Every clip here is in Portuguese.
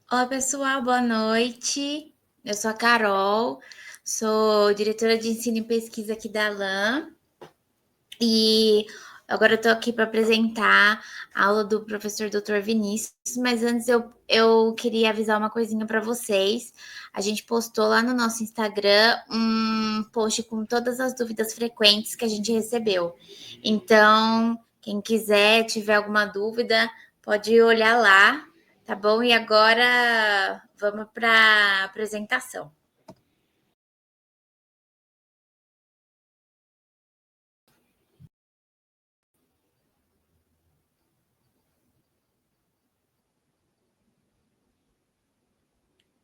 Olá, pessoal, boa noite. Eu sou a Carol, sou diretora de ensino e pesquisa aqui da LAM e agora eu estou aqui para apresentar a aula do professor Dr. Vinícius, mas antes eu queria avisar uma coisinha para vocês. A gente postou lá no nosso Instagram um post com todas as dúvidas frequentes que a gente recebeu. Então, quem quiser, tiver alguma dúvida, pode olhar lá, tá bom? E agora vamos para a apresentação.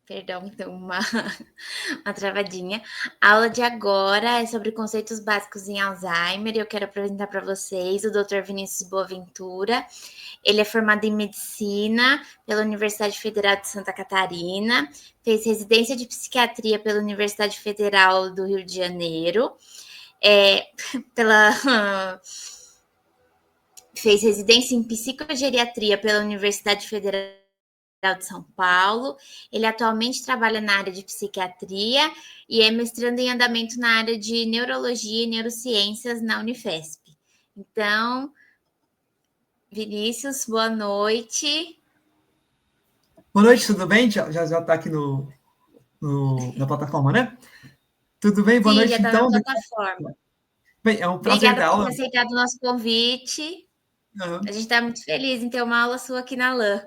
Perdão, então uma travadinha. A aula de agora é sobre conceitos básicos em Alzheimer e eu quero apresentar para vocês o Dr. Vinícius Boaventura. Ele é formado em medicina pela Universidade Federal de Santa Catarina, fez residência de psiquiatria pela Universidade Federal do Rio de Janeiro, pela fez residência em psicogeriatria pela Universidade Federal de São Paulo. Ele atualmente trabalha na área de psiquiatria e é mestrando em andamento na área de neurologia e neurociências na Unifesp. Então, Vinícius, boa noite. Boa noite, tudo bem? Já está aqui na plataforma, né? Tudo bem? Boa Sim, já noite, está na então. plataforma. Bem, é um prazer Obrigada dar por ter aula. aceitado o nosso convite. A Uhum. gente está muito feliz em ter uma aula sua aqui na LAN.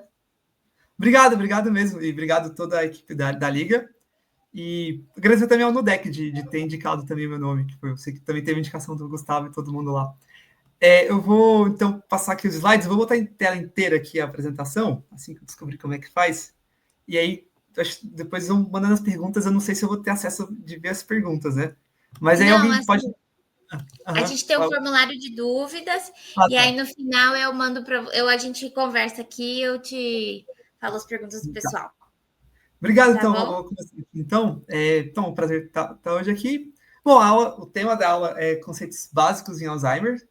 Obrigado mesmo. E obrigado a toda a equipe da Liga. E agradecer também ao Nudec de ter indicado também meu nome, que eu sei que também teve indicação do Gustavo e todo mundo lá. Eu vou, então, passar aqui os slides. Vou botar em tela inteira aqui a apresentação, assim que eu descobrir como é que faz. E aí, depois vão mandando as perguntas. Eu não sei se eu vou ter acesso de ver as perguntas, né? Mas aí Não, alguém assim, pode... a Uhum. gente tem um formulário de dúvidas e Tá. aí no final eu mando para a gente conversa aqui, eu te falo as perguntas do Tá. pessoal. Obrigado, Tá então. bom? Vou começar aqui. Então, prazer estar hoje aqui. Bom, o tema da aula é conceitos básicos em Alzheimer.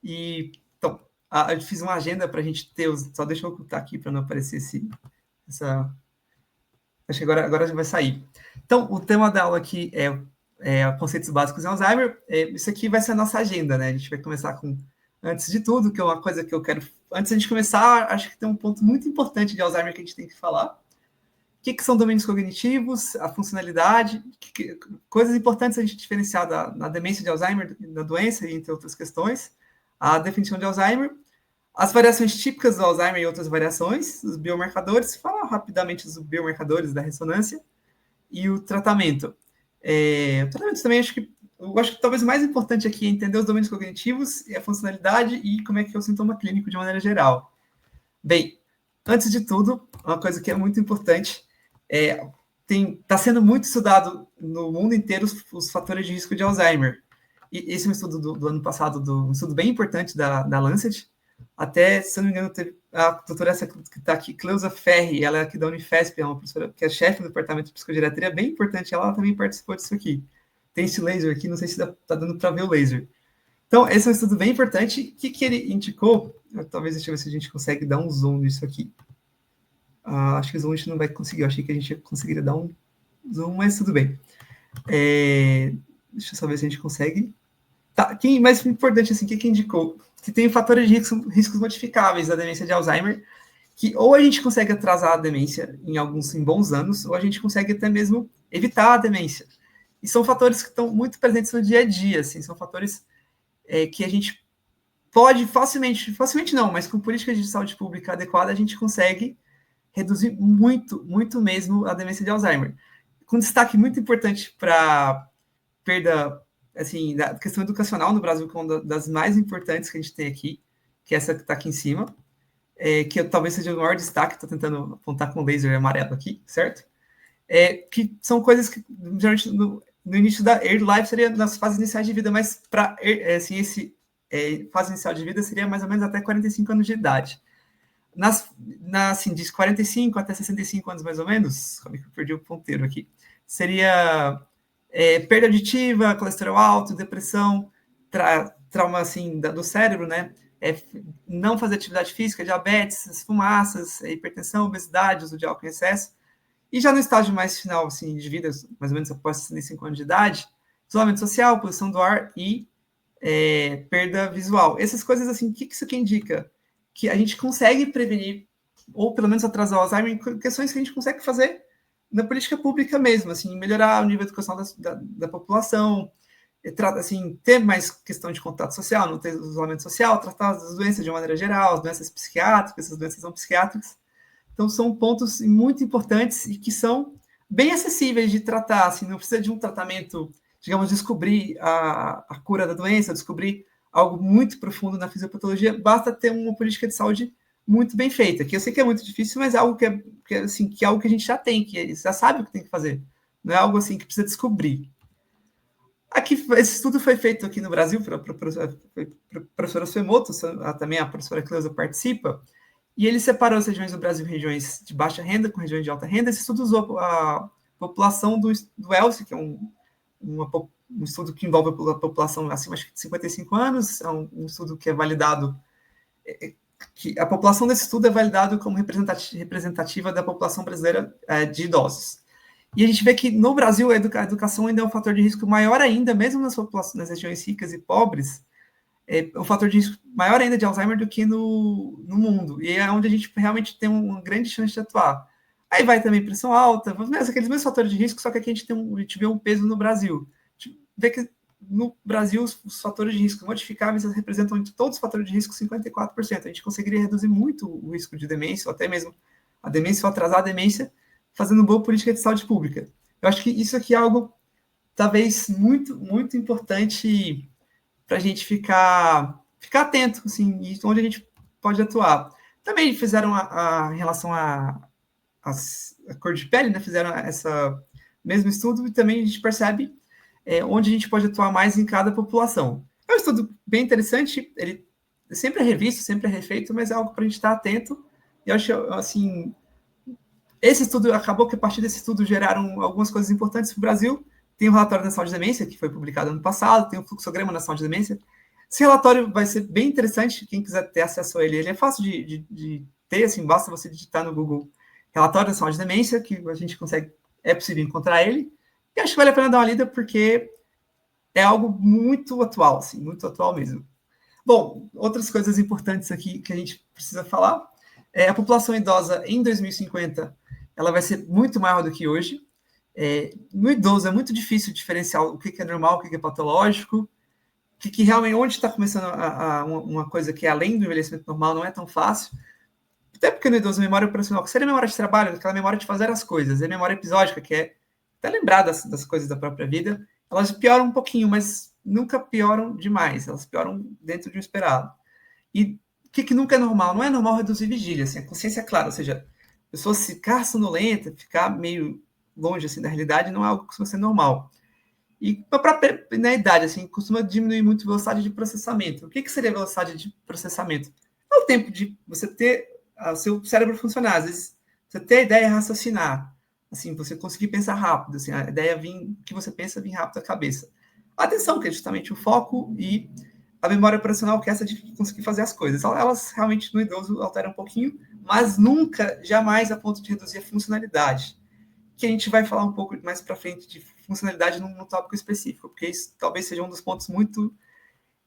E, então, eu fiz uma agenda para a gente ter os... Só deixa eu ocultar aqui para não aparecer essa... Acho que agora já vai sair. Então, o tema da aula aqui é conceitos básicos em Alzheimer. Isso aqui vai ser a nossa agenda, né? A gente vai começar com, antes de tudo, que é uma coisa que eu quero... Antes de a gente começar, acho que tem um ponto muito importante de Alzheimer que a gente tem que falar. O que são domínios cognitivos, a funcionalidade, coisas importantes a gente diferenciar na demência de Alzheimer, da doença, entre outras questões, a definição de Alzheimer, as variações típicas do Alzheimer e outras variações, os biomarcadores, falar rapidamente dos biomarcadores da ressonância, e o tratamento. O tratamento também, eu acho que talvez o mais importante aqui é entender os domínios cognitivos e a funcionalidade e como é que é o sintoma clínico de maneira geral. Bem, antes de tudo, uma coisa que é muito importante está sendo muito estudado no mundo inteiro os fatores de risco de Alzheimer. E esse é um estudo do ano passado, um estudo bem importante da Lancet. Até, se não me engano, teve a doutora essa que está aqui, Cleusa Ferri, ela é aqui da Unifesp, é uma professora que é chefe do departamento de psicogeriatria, bem importante, ela também participou disso aqui. Tem esse laser aqui, não sei se está dando para ver o laser. Então, esse é um estudo bem importante. O que ele indicou? Talvez deixa eu ver se a gente consegue dar um zoom nisso aqui. Acho que o zoom a gente não vai conseguir. Eu achei que a gente conseguiria dar um zoom, mas tudo bem. Deixa eu só ver se a gente consegue. Tá, mais importante, assim, o que indicou? Que tem fatores de riscos modificáveis da demência de Alzheimer, que ou a gente consegue atrasar a demência em bons anos, ou a gente consegue até mesmo evitar a demência. E são fatores que estão muito presentes no dia a dia, assim, são fatores que a gente pode facilmente não, mas com políticas de saúde pública adequada, a gente consegue reduzir muito, muito mesmo a demência de Alzheimer. Com destaque muito importante para perda, assim, da questão educacional no Brasil, que é uma das mais importantes que a gente tem aqui, que é essa que está aqui em cima, que talvez seja o maior destaque, estou tentando apontar com o laser amarelo aqui, certo? Que são coisas que, geralmente, no início da early life seria nas fases iniciais de vida, mas para assim, fase inicial de vida seria mais ou menos até 45 anos de idade. Assim, de 45 até 65 anos, mais ou menos, como é que eu perdi o ponteiro aqui? Seria perda auditiva, colesterol alto, depressão, trauma assim, do cérebro, né? não fazer atividade física, diabetes, fumaças, hipertensão, obesidade, uso de álcool em excesso. E já no estágio mais final assim, de vida, mais ou menos após 65 anos de idade, isolamento social, poluição do ar e perda visual. Essas coisas, assim, o que isso aqui indica? Que a gente consegue prevenir, ou pelo menos atrasar o Alzheimer, em questões que a gente consegue fazer na política pública mesmo, assim, melhorar o nível de educação da população, assim, ter mais questão de contato social, não ter isolamento social, tratar as doenças de uma maneira geral, as doenças psiquiátricas, as doenças não psiquiátricas. Então, são pontos muito importantes e que são bem acessíveis de tratar, assim, não precisa de um tratamento, digamos, descobrir a cura da doença, descobrir algo muito profundo na fisiopatologia, basta ter uma política de saúde muito bem feita, que eu sei que é muito difícil, mas é algo que é algo que a gente já tem, que já sabe o que tem que fazer, não é algo assim que precisa descobrir. Aqui, esse estudo foi feito aqui no Brasil, pela professora Suemoto, também a professora Cleusa participa, e ele separou as regiões do Brasil em regiões de baixa renda com regiões de alta renda. Esse estudo usou a população do ELSE, que é um estudo que envolve a população acima de 55 anos, é um estudo que é validado, que a população desse estudo é validado como representativa da população brasileira de idosos. E a gente vê que no Brasil a educação ainda é um fator de risco maior ainda, mesmo nas regiões ricas e pobres, um fator de risco maior ainda de Alzheimer do que no mundo. E é onde a gente realmente tem uma grande chance de atuar. Aí vai também pressão alta, aqueles mesmos fatores de risco, só que aqui a gente vê um peso no Brasil. A gente vê que no Brasil os fatores de risco modificáveis representam entre todos os fatores de risco 54%. A gente conseguiria reduzir muito o risco de demência, ou até mesmo a demência ou atrasar a demência, fazendo boa política de saúde pública. Eu acho que isso aqui é algo, talvez, muito, muito importante para a gente ficar atento, assim, e onde a gente pode atuar. Também fizeram em relação à cor de pele, né? Fizeram essa mesmo estudo e também a gente percebe onde a gente pode atuar mais em cada população. É um estudo bem interessante, ele sempre é revisto, sempre é refeito, mas é algo para a gente estar atento. E eu acho, assim, esse estudo, acabou que a partir desse estudo geraram algumas coisas importantes para o Brasil. Tem o relatório da saúde de demência, que foi publicado ano passado, tem o fluxograma da saúde de demência. Esse relatório vai ser bem interessante, quem quiser ter acesso a ele. Ele é fácil de ter, assim, basta você digitar no Google relatório da saúde de demência, que a gente consegue, é possível encontrar ele. E acho que vale a pena dar uma lida, porque é algo muito atual, assim, muito atual mesmo. Bom, outras coisas importantes aqui que a gente precisa falar. A população idosa em 2050, ela vai ser muito maior do que hoje. No idoso é muito difícil diferenciar o que é normal, o que é patológico, que realmente, onde está começando uma coisa que é além do envelhecimento normal, não é tão fácil. Até porque no idoso, a memória operacional, que seria a memória de trabalho, aquela memória de fazer as coisas, a memória episódica, que é até lembrar das coisas da própria vida, elas pioram um pouquinho, mas nunca pioram demais, elas pioram dentro de um esperado. E o que nunca é normal? Não é normal reduzir vigília, assim, a consciência é clara, ou seja, a pessoa ficar sonolenta, ficar meio longe assim, da realidade, não é algo que costuma ser normal. E na idade, assim, costuma diminuir muito a velocidade de processamento. O que seria a velocidade de processamento? É o tempo de você ter o seu cérebro funcionar. Às vezes, você ter a ideia e raciocinar. Assim, você conseguir pensar rápido. Assim, a ideia que você pensa vir rápido à cabeça. A atenção, que é justamente o foco, e a memória operacional, que é essa de conseguir fazer as coisas. Elas realmente, no idoso, alteram um pouquinho, mas nunca, jamais a ponto de reduzir a funcionalidade. Que a gente vai falar um pouco mais para frente de funcionalidade num tópico específico, porque isso talvez seja um dos pontos muito,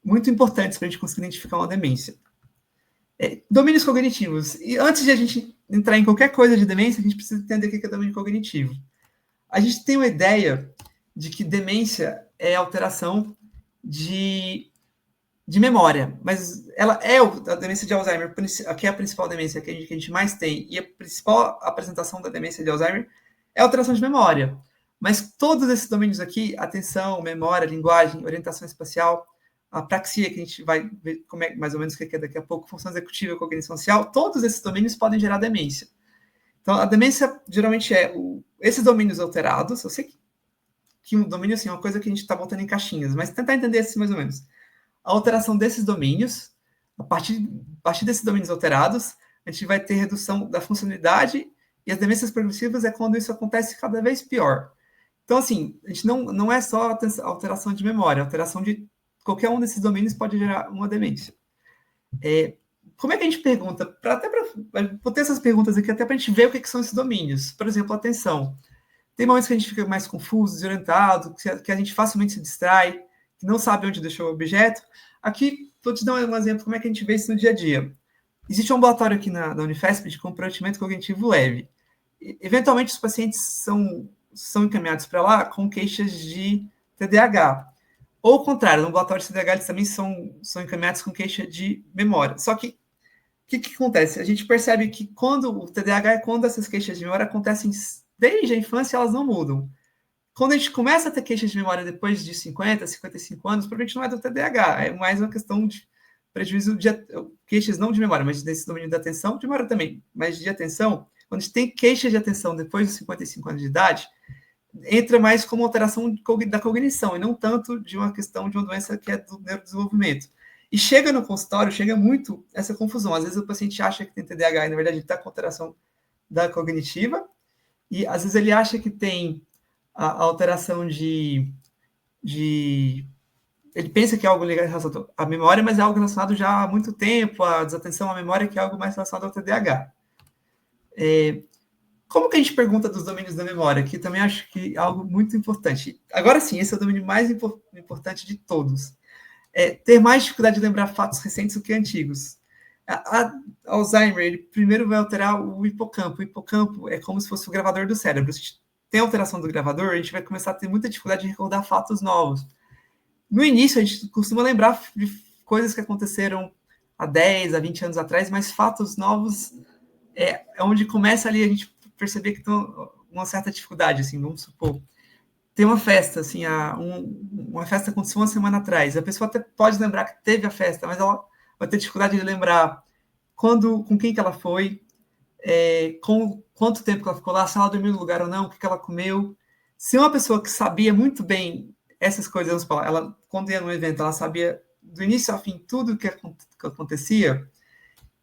muito importantes para a gente conseguir identificar uma demência. Domínios cognitivos. E antes de a gente entrar em qualquer coisa de demência, a gente precisa entender o que é domínio cognitivo. A gente tem uma ideia de que demência é alteração de memória, mas ela é a demência de Alzheimer, que é a principal demência que a gente mais tem, e a principal apresentação da demência de Alzheimer é alteração de memória. Mas todos esses domínios aqui, atenção, memória, linguagem, orientação espacial, a praxia, que a gente vai ver como é mais ou menos o que é daqui a pouco, função executiva, cognição social, todos esses domínios podem gerar demência. Então, a demência geralmente esses domínios alterados. Eu sei que um domínio assim, é uma coisa que a gente está botando em caixinhas, mas tentar entender assim mais ou menos. A alteração desses domínios, a partir desses domínios alterados, a gente vai ter redução da funcionalidade, e as demências progressivas é quando isso acontece cada vez pior. Então, assim, a gente não é só alteração de memória, alteração de qualquer um desses domínios pode gerar uma demência. Como é que a gente pergunta? Vou ter essas perguntas aqui até para a gente ver o que são esses domínios. Por exemplo, atenção. Tem momentos que a gente fica mais confuso, desorientado, que a gente facilmente se distrai, que não sabe onde deixou o objeto. Aqui, vou te dar um exemplo como é que a gente vê isso no dia a dia. Existe um ambulatório aqui na Unifesp de comprometimento cognitivo leve. Eventualmente, os pacientes são encaminhados para lá com queixas de TDAH. Ou ao contrário, no ambulatório de TDAH, eles também são encaminhados com queixa de memória. Só que, o que acontece? A gente percebe que quando o TDAH é quando essas queixas de memória acontecem desde a infância, elas não mudam. Quando a gente começa a ter queixas de memória depois de 50, 55 anos, provavelmente não é do TDAH, é mais uma questão de prejuízo de queixas não de memória, mas desse domínio da atenção, de memória também, mas de atenção. Quando a gente tem queixas de atenção depois de 55 anos de idade, entra mais como alteração da cognição, e não tanto de uma questão de uma doença que é do neurodesenvolvimento. E chega no consultório, chega muito essa confusão. Às vezes o paciente acha que tem TDAH e, na verdade, ele está com alteração da cognitiva, e às vezes ele acha que tem a alteração ele pensa que é algo relacionado à memória, mas é algo relacionado já há muito tempo, a desatenção à memória, que é algo mais relacionado ao TDAH. Como que a gente pergunta dos domínios da memória? Que também acho que é algo muito importante. Agora sim, esse é o domínio mais importante de todos. Ter mais dificuldade de lembrar fatos recentes do que antigos. A Alzheimer, ele primeiro vai alterar o hipocampo. O hipocampo é como se fosse o gravador do cérebro. Se a gente tem alteração do gravador, a gente vai começar a ter muita dificuldade de recordar fatos novos. No início, a gente costuma lembrar de coisas que aconteceram há 10, há 20 anos atrás, mas fatos novos é onde começa ali a gente perceber que tem uma certa dificuldade, assim, vamos supor. Tem uma festa, assim, uma festa aconteceu uma semana atrás. A pessoa até pode lembrar que teve a festa, mas ela vai ter dificuldade de lembrar com quem que ela foi, com quanto tempo que ela ficou lá, se ela dormiu no lugar ou não, o que ela comeu. Se uma pessoa que sabia muito bem essas coisas, ela, quando ia num evento, ela sabia do início ao fim tudo que acontecia,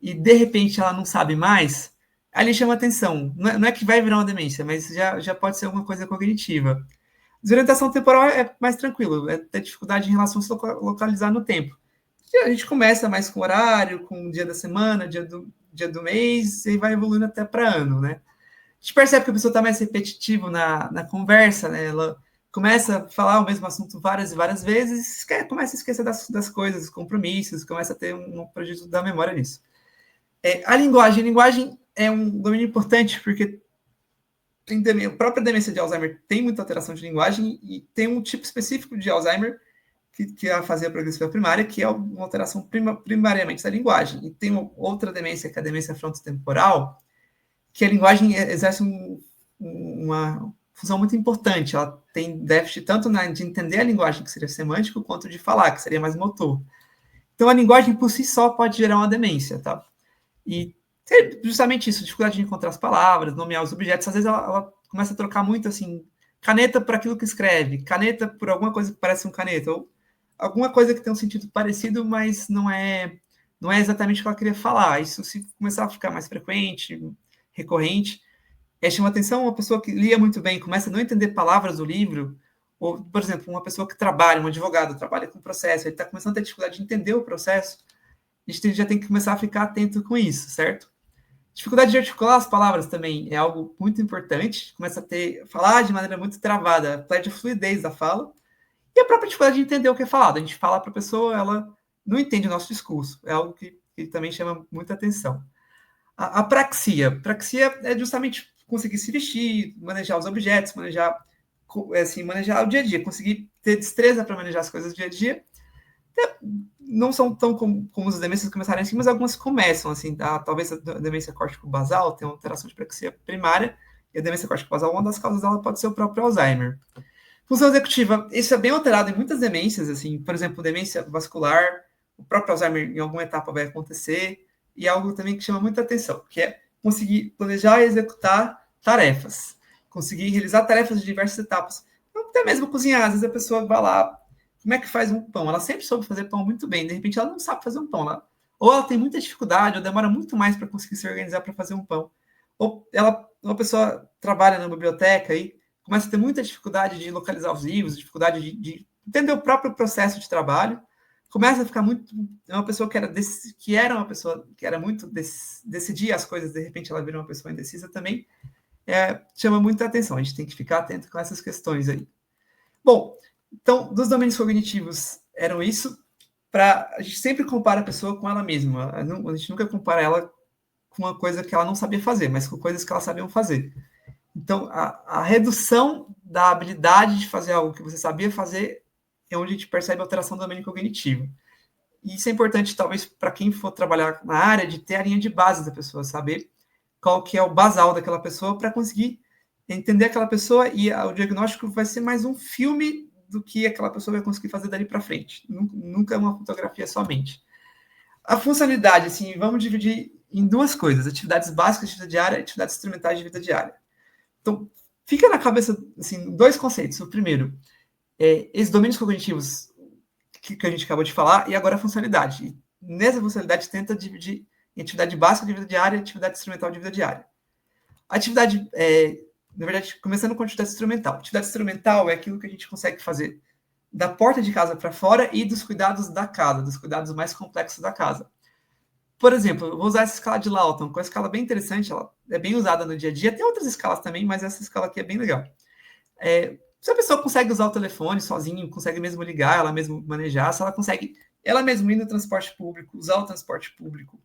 e de repente ela não sabe mais, ali chama atenção. Não é que vai virar uma demência, mas já pode ser alguma coisa cognitiva. Desorientação temporal é mais tranquilo, é ter dificuldade em relação a se localizar no tempo. E a gente começa mais com horário, com o dia da semana, dia do mês, e vai evoluindo até para ano, né? A gente percebe que a pessoa está mais repetitiva na conversa, né? Ela começa a falar o mesmo assunto várias e várias vezes, começa a esquecer das coisas, dos compromissos, começa a ter um prejuízo da memória nisso. A linguagem é um domínio importante, porque a própria demência de Alzheimer tem muita alteração de linguagem, e tem um tipo específico de Alzheimer que é a fase progressiva primária, que é uma alteração primariamente da linguagem. E tem outra demência, que é a demência frontotemporal, que a linguagem exerce uma função muito importante. Ela tem déficit tanto de entender a linguagem, que seria semântico, quanto de falar, que seria mais motor. Então, a linguagem por si só pode gerar uma demência, tá? E justamente isso, dificuldade de encontrar as palavras, nomear os objetos. Às vezes ela começa a trocar muito, assim, caneta por aquilo que escreve, caneta por alguma coisa que parece um caneta, ou alguma coisa que tem um sentido parecido, mas não é exatamente o que ela queria falar. Isso, se começar a ficar mais frequente, recorrente, chama atenção. Uma pessoa que lia muito bem, começa a não entender palavras do livro, ou, por exemplo, uma pessoa que trabalha, um advogado, trabalha com processo, ele está começando a ter dificuldade de entender o processo, a gente já tem que começar a ficar atento com isso, certo? Dificuldade de articular as palavras também é algo muito importante, começa a falar de maneira muito travada, perde a fluidez da fala, e a própria dificuldade de entender o que é falado. A gente fala para a pessoa, ela não entende o nosso discurso, é algo que também chama muita atenção. A praxia é justamente conseguir se vestir, manejar os objetos, manejar o dia a dia, conseguir ter destreza para manejar as coisas do dia a dia. Não são tão comuns as demências começarem assim, mas algumas começam, assim, talvez a demência córtico-basal tenha uma alteração de praxia primária, e a demência córtico-basal, uma das causas dela pode ser o próprio Alzheimer. Função executiva, isso é bem alterado em muitas demências, assim, por exemplo, demência vascular, o próprio Alzheimer em alguma etapa vai acontecer, e é algo também que chama muita atenção, que é conseguir planejar e executar tarefas, conseguir realizar tarefas de diversas etapas, até mesmo cozinhar. Às vezes a pessoa vai lá, como é que faz um pão? Ela sempre soube fazer pão muito bem, de repente ela não sabe fazer um pão, ou ela tem muita dificuldade, ou demora muito mais para conseguir se organizar para fazer um pão, ou uma pessoa trabalha na biblioteca e começa a ter muita dificuldade de localizar os livros, dificuldade de entender o próprio processo de trabalho, começa a ficar muito... É uma pessoa que era uma pessoa que era muito... decidia as coisas, de repente ela vira uma pessoa indecisa também, chama muita atenção. A gente tem que ficar atento com essas questões aí. Bom, então, dos domínios cognitivos eram isso. A gente sempre compara a pessoa com ela mesma. A gente nunca compara ela com uma coisa que ela não sabia fazer, mas com coisas que ela sabia fazer. Então, a redução da habilidade de fazer algo que você sabia fazer é onde a gente percebe a alteração do domínio cognitivo. E isso é importante, talvez, para quem for trabalhar na área, de ter a linha de base da pessoa, saber qual que é o basal daquela pessoa para conseguir entender aquela pessoa, e o diagnóstico vai ser mais um filme do que aquela pessoa vai conseguir fazer dali para frente. Nunca é uma fotografia somente. A funcionalidade, assim, vamos dividir em duas coisas: atividades básicas de vida diária e atividades instrumentais de vida diária. Então, fica na cabeça, assim, dois conceitos. O primeiro, esses domínios cognitivos que a gente acabou de falar, e agora a funcionalidade. E nessa funcionalidade, tenta dividir em atividade básica de vida diária e atividade instrumental de vida diária. A atividade, na verdade, começando com a atividade instrumental. A atividade instrumental é aquilo que a gente consegue fazer da porta de casa para fora e dos cuidados da casa, dos cuidados mais complexos da casa. Por exemplo, eu vou usar essa escala de Lawton, que é uma escala bem interessante, ela é bem usada no dia a dia. Tem outras escalas também, mas essa escala aqui é bem legal. Se a pessoa consegue usar o telefone sozinho, consegue mesmo ligar, ela mesmo manejar, se ela consegue ela mesma ir no transporte público, usar o transporte público,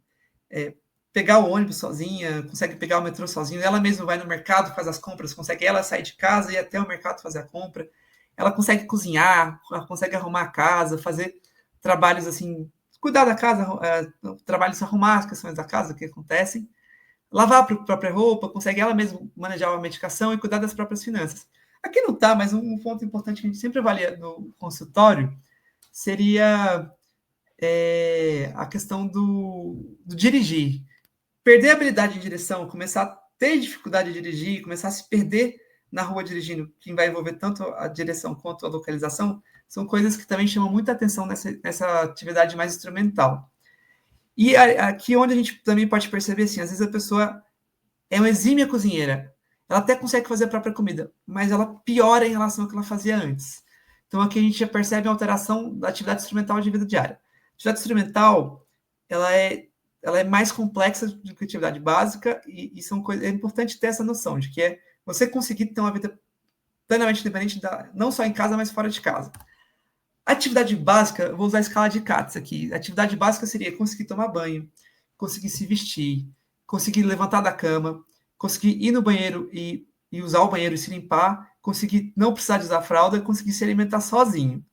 pegar o ônibus sozinha, consegue pegar o metrô sozinha, ela mesma vai no mercado, faz as compras, consegue ela sair de casa e ir até o mercado fazer a compra, ela consegue cozinhar, ela consegue arrumar a casa, fazer trabalhos assim, cuidar da casa, trabalhos arrumar as questões da casa que acontecem, lavar a própria roupa, consegue ela mesma manejar a medicação e cuidar das próprias finanças. Aqui não está, mas um ponto importante que a gente sempre avalia no consultório seria a questão do dirigir. Perder a habilidade de direção, começar a ter dificuldade de dirigir, começar a se perder na rua dirigindo, que vai envolver tanto a direção quanto a localização, são coisas que também chamam muita atenção nessa atividade mais instrumental. E aqui onde a gente também pode perceber, assim, às vezes a pessoa é uma exímia cozinheira, ela até consegue fazer a própria comida, mas ela piora em relação ao que ela fazia antes. Então aqui a gente já percebe a alteração da atividade instrumental de vida diária. A atividade instrumental, ela é mais complexa do que a atividade básica, e é importante ter essa noção de que você conseguir ter uma vida plenamente independente, não só em casa, mas fora de casa. A atividade básica, eu vou usar a escala de Katz aqui. A atividade básica seria conseguir tomar banho, conseguir se vestir, conseguir levantar da cama, conseguir ir no banheiro e usar o banheiro e se limpar, conseguir não precisar de usar fralda, conseguir se alimentar sozinho.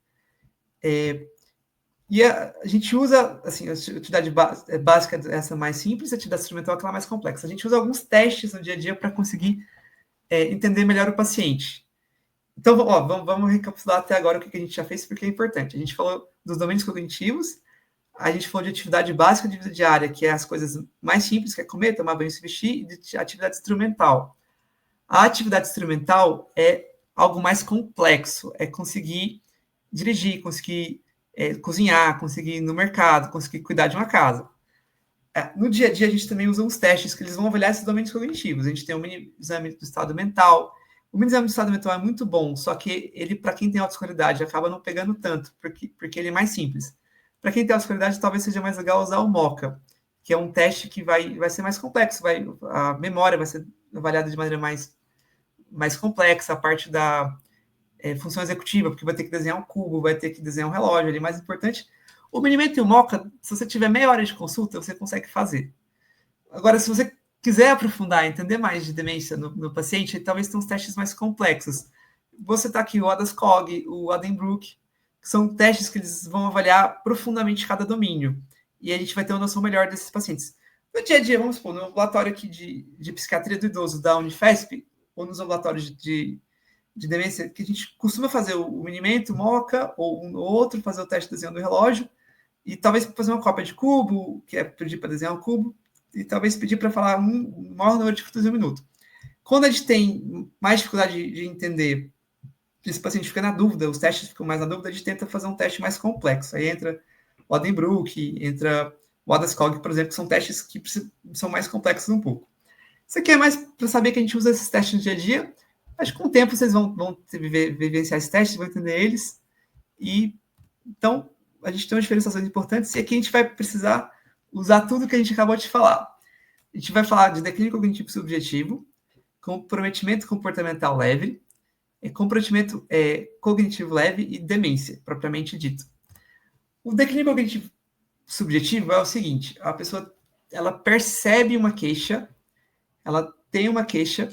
E a gente usa, assim, a atividade básica, essa mais simples, a atividade instrumental, aquela mais complexa. A gente usa alguns testes no dia a dia para conseguir entender melhor o paciente. Então, vamos recapitular até agora o que a gente já fez, porque é importante. A gente falou dos domínios cognitivos, a gente falou de atividade básica de vida diária, que é as coisas mais simples, que é comer, tomar banho, se vestir, e de atividade instrumental. A atividade instrumental é algo mais complexo, é conseguir dirigir, conseguir cozinhar, conseguir ir no mercado, conseguir cuidar de uma casa. No dia a dia, a gente também usa uns testes que eles vão avaliar esses domínios cognitivos. A gente tem o mini exame do estado mental. O mini exame do estado mental é muito bom, só que ele, para quem tem autoescolaridade, acaba não pegando tanto, porque ele é mais simples. Para quem tem autoescolaridade, talvez seja mais legal usar o MOCA, que é um teste que vai ser mais complexo, a memória vai ser avaliada de maneira mais complexa, a parte da função executiva, porque vai ter que desenhar um cubo, vai ter que desenhar um relógio ali, mais importante. O Minimento e o MOCA, se você tiver meia hora de consulta, você consegue fazer. Agora, se você quiser aprofundar, entender mais de demência no paciente, talvez tenha uns testes mais complexos. Você está aqui o ADAS-Cog, o Addenbrooke, que são testes que eles vão avaliar profundamente cada domínio. E a gente vai ter uma noção melhor desses pacientes. No dia a dia, vamos supor, no ambulatório aqui de psiquiatria do idoso da Unifesp, ou nos ambulatórios de demência, que a gente costuma fazer o Minimento, o MOCA, ou um ou outro, fazer o teste de desenho do relógio, e talvez fazer uma cópia de cubo, que é pedir para desenhar um cubo, e talvez pedir para falar um maior número de frutas em um minuto. Quando a gente tem mais dificuldade de entender, esse paciente fica na dúvida, os testes ficam mais na dúvida, a gente tenta fazer um teste mais complexo. Aí entra o Addenbrooke, entra o ADAS-Cog, por exemplo, que são testes que são mais complexos um pouco. Isso aqui é mais para saber que a gente usa esses testes no dia a dia. Acho que com o tempo vocês vão vivenciar esses testes, vão entender eles. E então, a gente tem umas diferenciações importantes e aqui a gente vai precisar usar tudo que a gente acabou de falar. A gente vai falar de declínio cognitivo subjetivo, comprometimento comportamental leve, comprometimento cognitivo leve e demência, propriamente dito. O declínio cognitivo subjetivo é o seguinte: a pessoa ela percebe uma queixa, ela tem uma queixa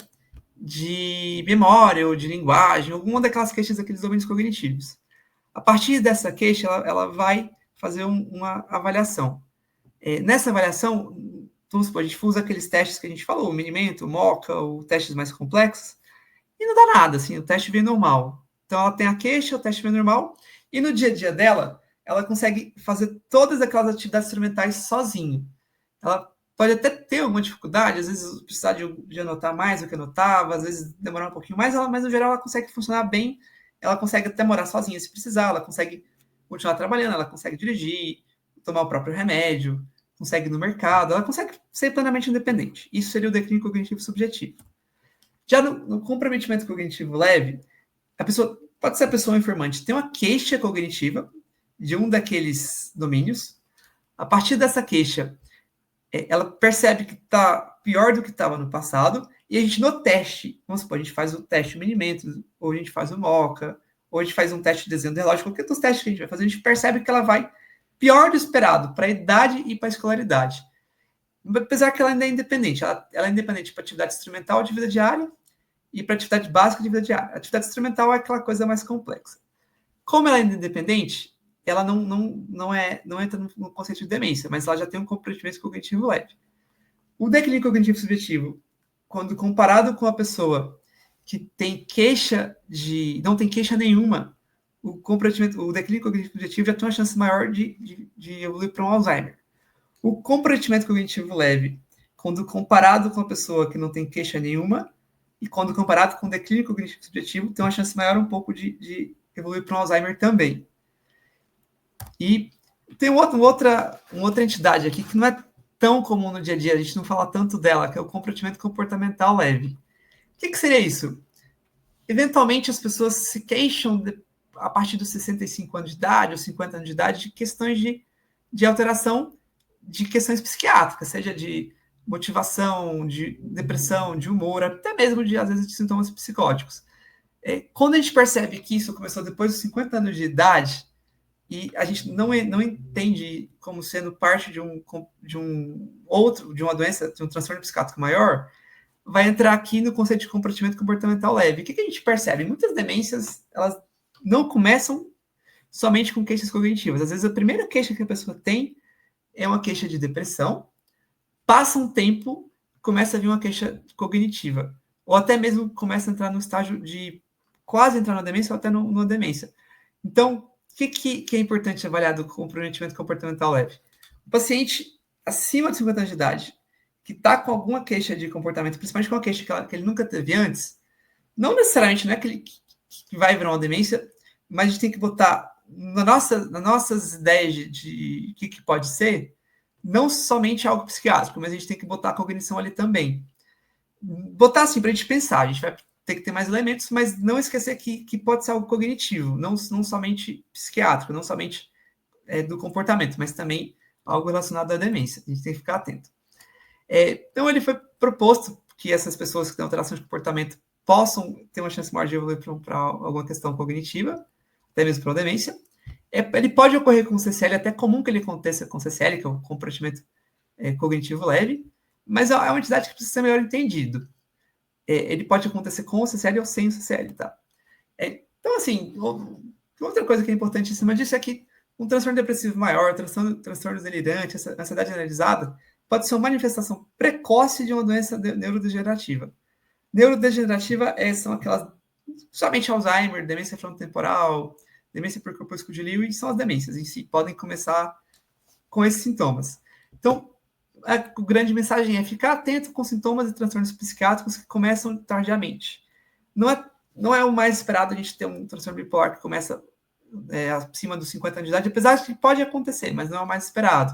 de memória ou de linguagem, alguma daquelas queixas daqueles domínios cognitivos. A partir dessa queixa, ela vai fazer uma avaliação. Nessa avaliação, vamos supor, a gente usa aqueles testes que a gente falou, o Minimento, o MOCA, ou testes mais complexos, e não dá nada, assim, o teste vem normal. Então, ela tem a queixa, o teste vem normal, e no dia a dia dela, ela consegue fazer todas aquelas atividades instrumentais sozinha. Ela pode até ter alguma dificuldade, às vezes precisar de anotar mais do que anotava, às vezes demorar um pouquinho mais, mas no geral ela consegue funcionar bem, ela consegue até morar sozinha se precisar, ela consegue continuar trabalhando, ela consegue dirigir, tomar o próprio remédio, consegue ir no mercado, ela consegue ser plenamente independente. Isso seria o declínio cognitivo subjetivo. Já no comprometimento cognitivo leve, a pessoa pode ser a pessoa informante, tem uma queixa cognitiva de um daqueles domínios. A partir dessa queixa, ela percebe que está pior do que estava no passado, e a gente no teste, vamos supor, a gente faz o teste Minimentos, ou a gente faz o MOCA, ou a gente faz um teste de desenho de relógio, qualquer dos testes que a gente vai fazer, a gente percebe que ela vai pior do esperado para a idade e para a escolaridade. Apesar que ela ainda é independente. Ela é independente para atividade instrumental de vida diária e para atividade básica de vida diária. A atividade instrumental é aquela coisa mais complexa. Como ela é independente, ela não entra no conceito de demência, mas ela já tem um comprometimento cognitivo leve. O declínio cognitivo subjetivo, quando comparado com a pessoa que tem queixa não tem queixa nenhuma, o declínio cognitivo subjetivo já tem uma chance maior de evoluir para um Alzheimer. O comprometimento cognitivo leve, quando comparado com a pessoa que não tem queixa nenhuma, e quando comparado com o declínio cognitivo subjetivo, tem uma chance maior um pouco de evoluir para um Alzheimer também. E tem uma outra entidade aqui que não é tão comum no dia a dia, a gente não fala tanto dela, que é o comprometimento comportamental leve. O que seria isso? Eventualmente, as pessoas se queixam, a partir dos 65 anos de idade ou 50 anos de idade, de questões de alteração de questões psiquiátricas, seja de motivação, de depressão, de humor, até mesmo, às vezes, de sintomas psicóticos. Quando a gente percebe que isso começou depois dos 50 anos de idade, e a gente não entende como sendo parte de uma doença, de um transtorno psiquiátrico maior, vai entrar aqui no conceito de comprometimento comportamental leve. O que a gente percebe? Muitas demências, elas não começam somente com queixas cognitivas. Às vezes, a primeira queixa que a pessoa tem é uma queixa de depressão, passa um tempo, começa a vir uma queixa cognitiva, ou até mesmo começa a entrar no estágio de quase entrar na demência ou até numa demência. Então, o que é importante avaliar do comprometimento comportamental leve? O paciente acima de 50 anos de idade, que está com alguma queixa de comportamento, principalmente com uma queixa que ele nunca teve antes, não necessariamente não é que vai virar uma demência, mas a gente tem que botar nas nossas ideias de que pode ser, não somente algo psiquiátrico, mas a gente tem que botar a cognição ali também. Botar assim para a gente pensar, a gente vai ter que ter mais elementos, mas não esquecer que pode ser algo cognitivo, não somente psiquiátrico, não somente do comportamento, mas também algo relacionado à demência. A gente tem que ficar atento. Então, ele foi proposto que essas pessoas que têm alteração de comportamento possam ter uma chance maior de evoluir para alguma questão cognitiva, até mesmo para uma demência. Ele pode ocorrer com CCL, até comum que ele aconteça com CCL, que é um comprometimento cognitivo leve, mas é uma entidade que precisa ser melhor entendido. Ele pode acontecer com o CCL ou sem o CCL, tá? Então, assim, outra coisa que é importante em cima disso é que um transtorno depressivo maior, transtorno delirante, ansiedade generalizada, pode ser uma manifestação precoce de uma doença neurodegenerativa. Neurodegenerativa são aquelas, somente Alzheimer, demência frontotemporal, demência por corpúsculo de Lewy, são as demências em si, podem começar com esses sintomas. Então, a grande mensagem é ficar atento com sintomas e transtornos psiquiátricos que começam tardiamente. Não é o mais esperado a gente ter um transtorno bipolar que começa acima dos 50 anos de idade, apesar de que pode acontecer, mas não é o mais esperado.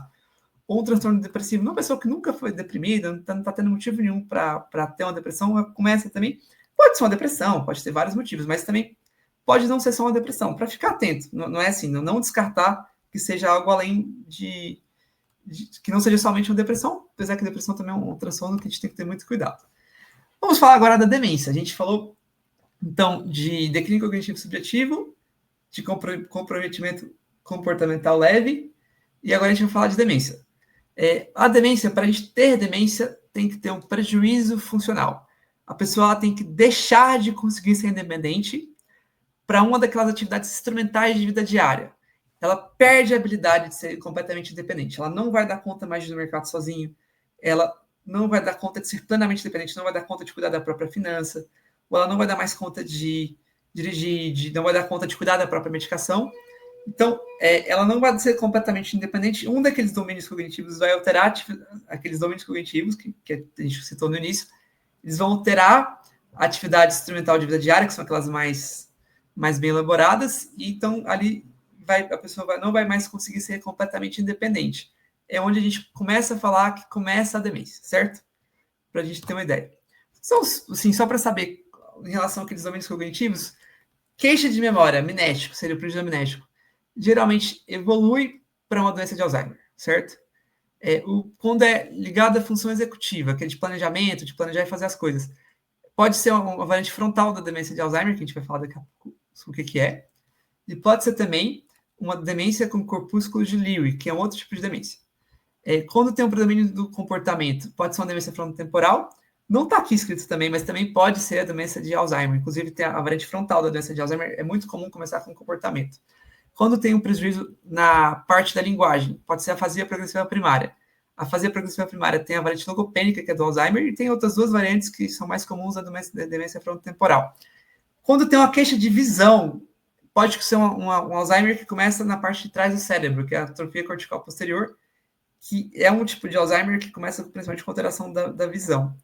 Ou um transtorno depressivo, uma pessoa que nunca foi deprimida, não está tendo motivo nenhum para ter uma depressão, começa também, pode ser uma depressão, pode ter vários motivos, mas também pode não ser só uma depressão, para ficar atento, não é assim, não descartar que seja algo além que não seja somente uma depressão, apesar que a depressão também é um transtorno que a gente tem que ter muito cuidado. Vamos falar agora da demência. A gente falou, então, de declínio cognitivo subjetivo, de comprometimento comportamental leve, e agora a gente vai falar de demência. A demência, para a gente ter demência, tem que ter um prejuízo funcional. A pessoa tem que deixar de conseguir ser independente para uma daquelas atividades instrumentais de vida diária. Ela perde a habilidade de ser completamente independente. Ela não vai dar conta mais de ir no mercado sozinho. Ela não vai dar conta de ser plenamente independente, não vai dar conta de cuidar da própria finança, ou ela não vai dar mais conta de dirigir, não vai dar conta de cuidar da própria medicação. Então, ela não vai ser completamente independente. Um daqueles domínios cognitivos vai alterar aqueles domínios cognitivos que a gente citou no início. Eles vão alterar a atividade instrumental de vida diária, que são aquelas mais bem elaboradas, e então ali a pessoa não vai mais conseguir ser completamente independente. É onde a gente começa a falar que começa a demência, certo? Para a gente ter uma ideia. Então, assim, só para saber, em relação àqueles domínios cognitivos, queixa de memória, amnésico, seria o prejuízo amnésico, geralmente evolui para uma doença de Alzheimer, certo? Quando é ligado à função executiva, que é de planejamento, de planejar e fazer as coisas, pode ser uma variante frontal da demência de Alzheimer, que a gente vai falar daqui a pouco sobre o que é, e pode ser também uma demência com corpúsculo de Lewy, que é um outro tipo de demência. Quando tem um predomínio do comportamento, pode ser uma demência frontotemporal, não está aqui escrito também, mas também pode ser a demência de Alzheimer. Inclusive, tem a variante frontal da doença de Alzheimer, é muito comum começar com comportamento. Quando tem um prejuízo na parte da linguagem, pode ser a afasia progressiva primária. A afasia progressiva primária tem a variante logopênica, que é do Alzheimer, e tem outras duas variantes que são mais comuns da demência frontotemporal. Quando tem uma queixa de visão, pode ser um Alzheimer que começa na parte de trás do cérebro, que é a atrofia cortical posterior, que é um tipo de Alzheimer que começa principalmente com alteração da visão.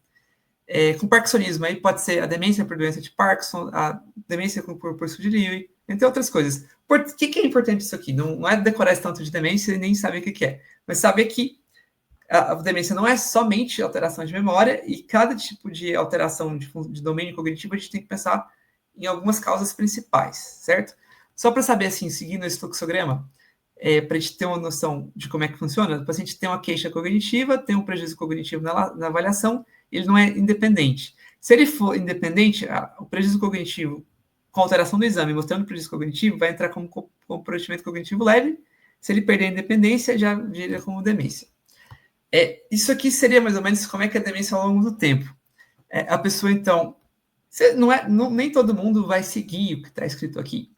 Com parkinsonismo, aí pode ser a demência por doença de Parkinson, a demência com corpúsculo de Lewy, entre outras coisas. Por que é importante isso aqui? Não é decorar esse tanto de demência e nem saber o que é, mas saber que a demência não é somente alteração de memória, e cada tipo de alteração de domínio cognitivo a gente tem que pensar em algumas causas principais, certo? Só para saber, assim, seguindo esse fluxograma, para a gente ter uma noção de como é que funciona, o paciente tem uma queixa cognitiva, tem um prejuízo cognitivo na avaliação, ele não é independente. Se ele for independente, o prejuízo cognitivo, com alteração do exame, mostrando prejuízo cognitivo, vai entrar como comprometimento cognitivo leve. Se ele perder a independência, já vira como demência. Isso aqui seria mais ou menos como é que é a demência ao longo do tempo. A pessoa, então, nem todo mundo vai seguir o que está escrito aqui,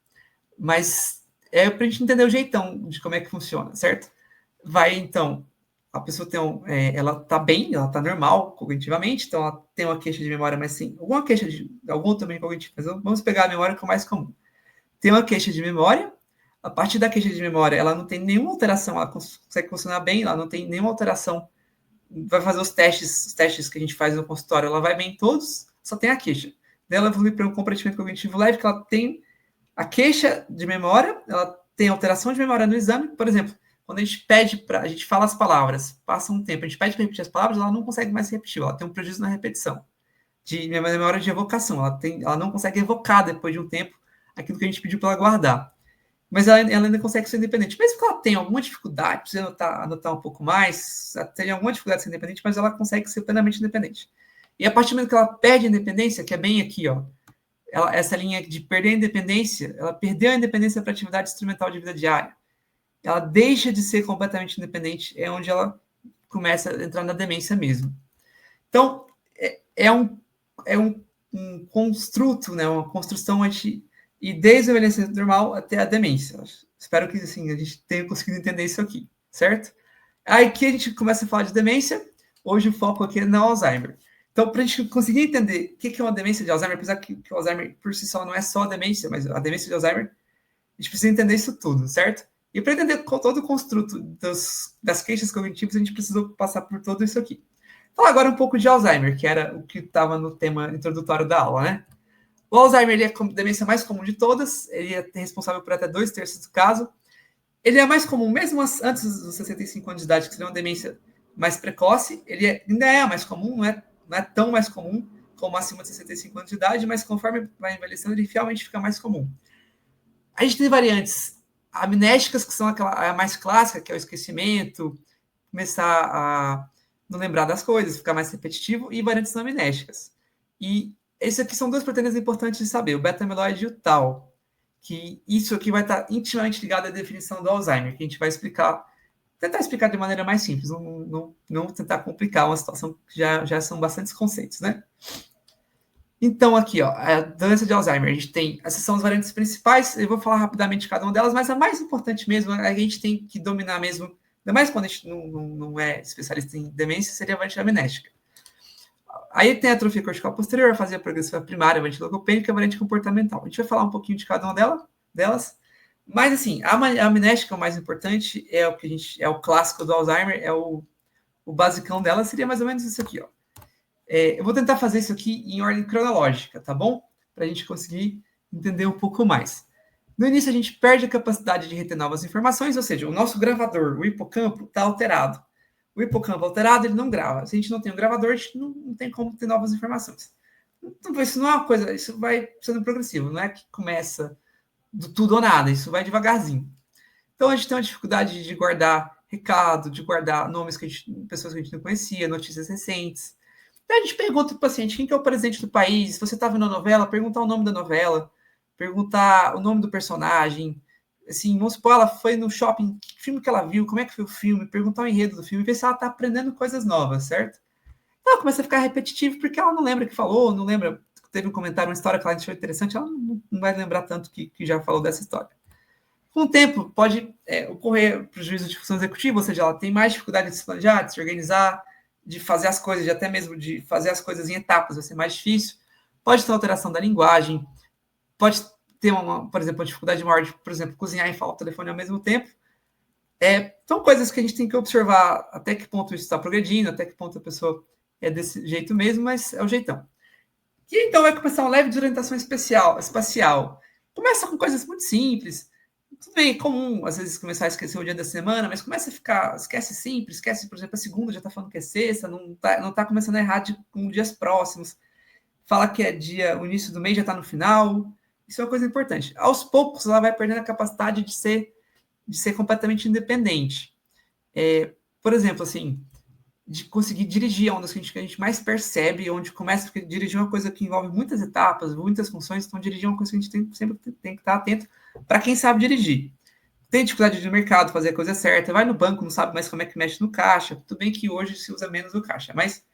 mas para a gente entender o jeitão de como é que funciona, certo? Vai, então, a pessoa ela está bem, ela está normal cognitivamente, então ela tem uma queixa de memória, mas sim, alguma queixa de algum também cognitivo, mas vamos pegar a memória que é o mais comum. Tem uma queixa de memória, a partir da queixa de memória, ela não tem nenhuma alteração, ela consegue funcionar bem, ela não tem nenhuma alteração, vai fazer os testes que a gente faz no consultório, ela vai bem em todos, só tem a queixa. Daí ela evolui para um comprometimento cognitivo leve, que ela tem a queixa de memória, ela tem alteração de memória no exame, por exemplo, quando a gente a gente fala as palavras, passa um tempo, a gente pede para repetir as palavras, ela não consegue mais repetir, ela tem um prejuízo na repetição, de memória de evocação, ela não consegue evocar depois de um tempo aquilo que a gente pediu para ela guardar. Mas ela ainda consegue ser independente. Mesmo que ela tenha alguma dificuldade, precisa anotar um pouco mais, tem alguma dificuldade de ser independente, mas ela consegue ser plenamente independente. E a partir do momento que ela perde a independência, que é bem aqui, ó, essa linha de perder a independência, ela perdeu a independência para a atividade instrumental de vida diária. Ela deixa de ser completamente independente, é onde ela começa a entrar na demência mesmo. Então, é um construto, né, uma construção e desde o envelhecimento normal até a demência. Espero que assim, a gente tenha conseguido entender isso aqui, certo? Aí que a gente começa a falar de demência, hoje o foco aqui é no Alzheimer. Então, para a gente conseguir entender o que é uma demência de Alzheimer, apesar que o Alzheimer por si só não é só a demência, mas a demência de Alzheimer, a gente precisa entender isso tudo, certo? E para entender todo o construto das queixas cognitivas, a gente precisou passar por tudo isso aqui. Falar agora um pouco de Alzheimer, que era o que estava no tema introdutório da aula, né? O Alzheimer ele é a demência mais comum de todas, ele é responsável por até 2/3 do caso. Ele é mais comum mesmo antes dos 65 anos de idade, que seria uma demência mais precoce. Ele ainda é mais comum, não é tão mais comum como acima de 65 anos de idade, mas conforme vai envelhecendo, ele realmente fica mais comum. A gente tem variantes amnésicas, que são a mais clássica, que é o esquecimento, começar a não lembrar das coisas, ficar mais repetitivo, e variantes não amnésicas. E esses aqui são duas proteínas importantes de saber, o beta-amiloide e o tau, que isso aqui vai estar intimamente ligado à definição do Alzheimer, que a gente vai tentar explicar de maneira mais simples, não tentar complicar uma situação que já são bastantes conceitos, né? Então, aqui, ó, a doença de Alzheimer, a gente tem, essas são as variantes principais, eu vou falar rapidamente de cada uma delas, mas a mais importante mesmo, a gente tem que dominar mesmo, ainda mais quando a gente não é especialista em demência, seria a variante amnésica. Aí tem a atrofia cortical posterior, a fase progressiva primária, a variante logopêdica e a variante comportamental. A gente vai falar um pouquinho de cada uma delas, mas assim, a amnésica, o mais importante, é o que é o clássico do Alzheimer, é o basicão dela, seria mais ou menos isso aqui, ó. Eu vou tentar fazer isso aqui em ordem cronológica, tá bom? Para a gente conseguir entender um pouco mais. No início, a gente perde a capacidade de reter novas informações, ou seja, o nosso gravador, o hipocampo, está alterado. O hipocampo alterado, ele não grava. Se a gente não tem um gravador, a gente não tem como ter novas informações. Então, isso não é uma coisa, isso vai sendo progressivo, não é que começa do tudo ou nada, isso vai devagarzinho. Então, a gente tem uma dificuldade de guardar recado, de guardar nomes pessoas que a gente não conhecia, notícias recentes. Então, a gente pergunta para o paciente quem que é o presidente do país, se você está vendo a novela, perguntar o nome da novela, perguntar o nome do personagem, assim, vamos supor, ela foi no shopping, que filme que ela viu, como é que foi o filme, perguntar o enredo do filme, ver se ela está aprendendo coisas novas, certo? Então, ela começa a ficar repetitivo, porque ela não lembra o que falou, não lembra, teve um comentário, uma história que ela achou interessante, ela não vai lembrar tanto que já falou dessa história. Com o tempo, pode ocorrer prejuízo de função executiva, ou seja, ela tem mais dificuldade de se planejar, de se organizar, de fazer as coisas, de até mesmo de fazer as coisas em etapas, vai ser mais difícil. Pode ter alteração da linguagem, pode ter, por exemplo, uma dificuldade maior de, por exemplo, cozinhar e falar o telefone ao mesmo tempo. São coisas que a gente tem que observar até que ponto isso está progredindo, até que ponto a pessoa é desse jeito mesmo, mas é o jeitão. E então vai começar uma leve desorientação espacial. Começa com coisas muito simples. Tudo bem, é comum, às vezes, começar a esquecer o dia da semana, mas começa a ficar, esquece sempre, esquece, por exemplo, a segunda já está falando que é sexta, não tá começando a errar com dias próximos, fala que é o início do mês já está no final, isso é uma coisa importante. Aos poucos, ela vai perdendo a capacidade de ser completamente independente. Por exemplo, assim, de conseguir dirigir, é uma das que a gente mais percebe, onde começa, porque dirigir é uma coisa que envolve muitas etapas, muitas funções, então dirigir é uma coisa que a gente sempre tem que estar atento para quem sabe dirigir. Tem dificuldade de mercado, fazer a coisa certa, vai no banco, não sabe mais como é que mexe no caixa, tudo bem que hoje se usa menos o caixa, mas,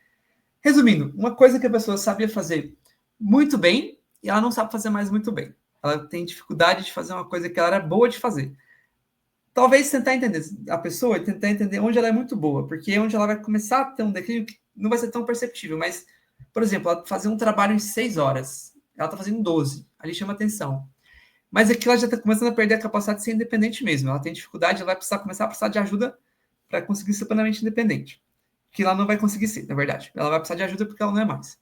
resumindo, uma coisa que a pessoa sabia fazer muito bem, e ela não sabe fazer mais muito bem. Ela tem dificuldade de fazer uma coisa que ela era boa de fazer. Talvez tentar entender a pessoa e tentar entender onde ela é muito boa, porque é onde ela vai começar a ter um declínio que não vai ser tão perceptível, mas, por exemplo, ela fazer um trabalho em 6 horas, ela está fazendo 12, ali chama atenção. Mas aqui ela já está começando a perder a capacidade de ser independente mesmo, ela tem dificuldade, ela vai começar a precisar de ajuda para conseguir ser plenamente independente, que ela não vai conseguir ser, na verdade. Ela vai precisar de ajuda porque ela não é mais.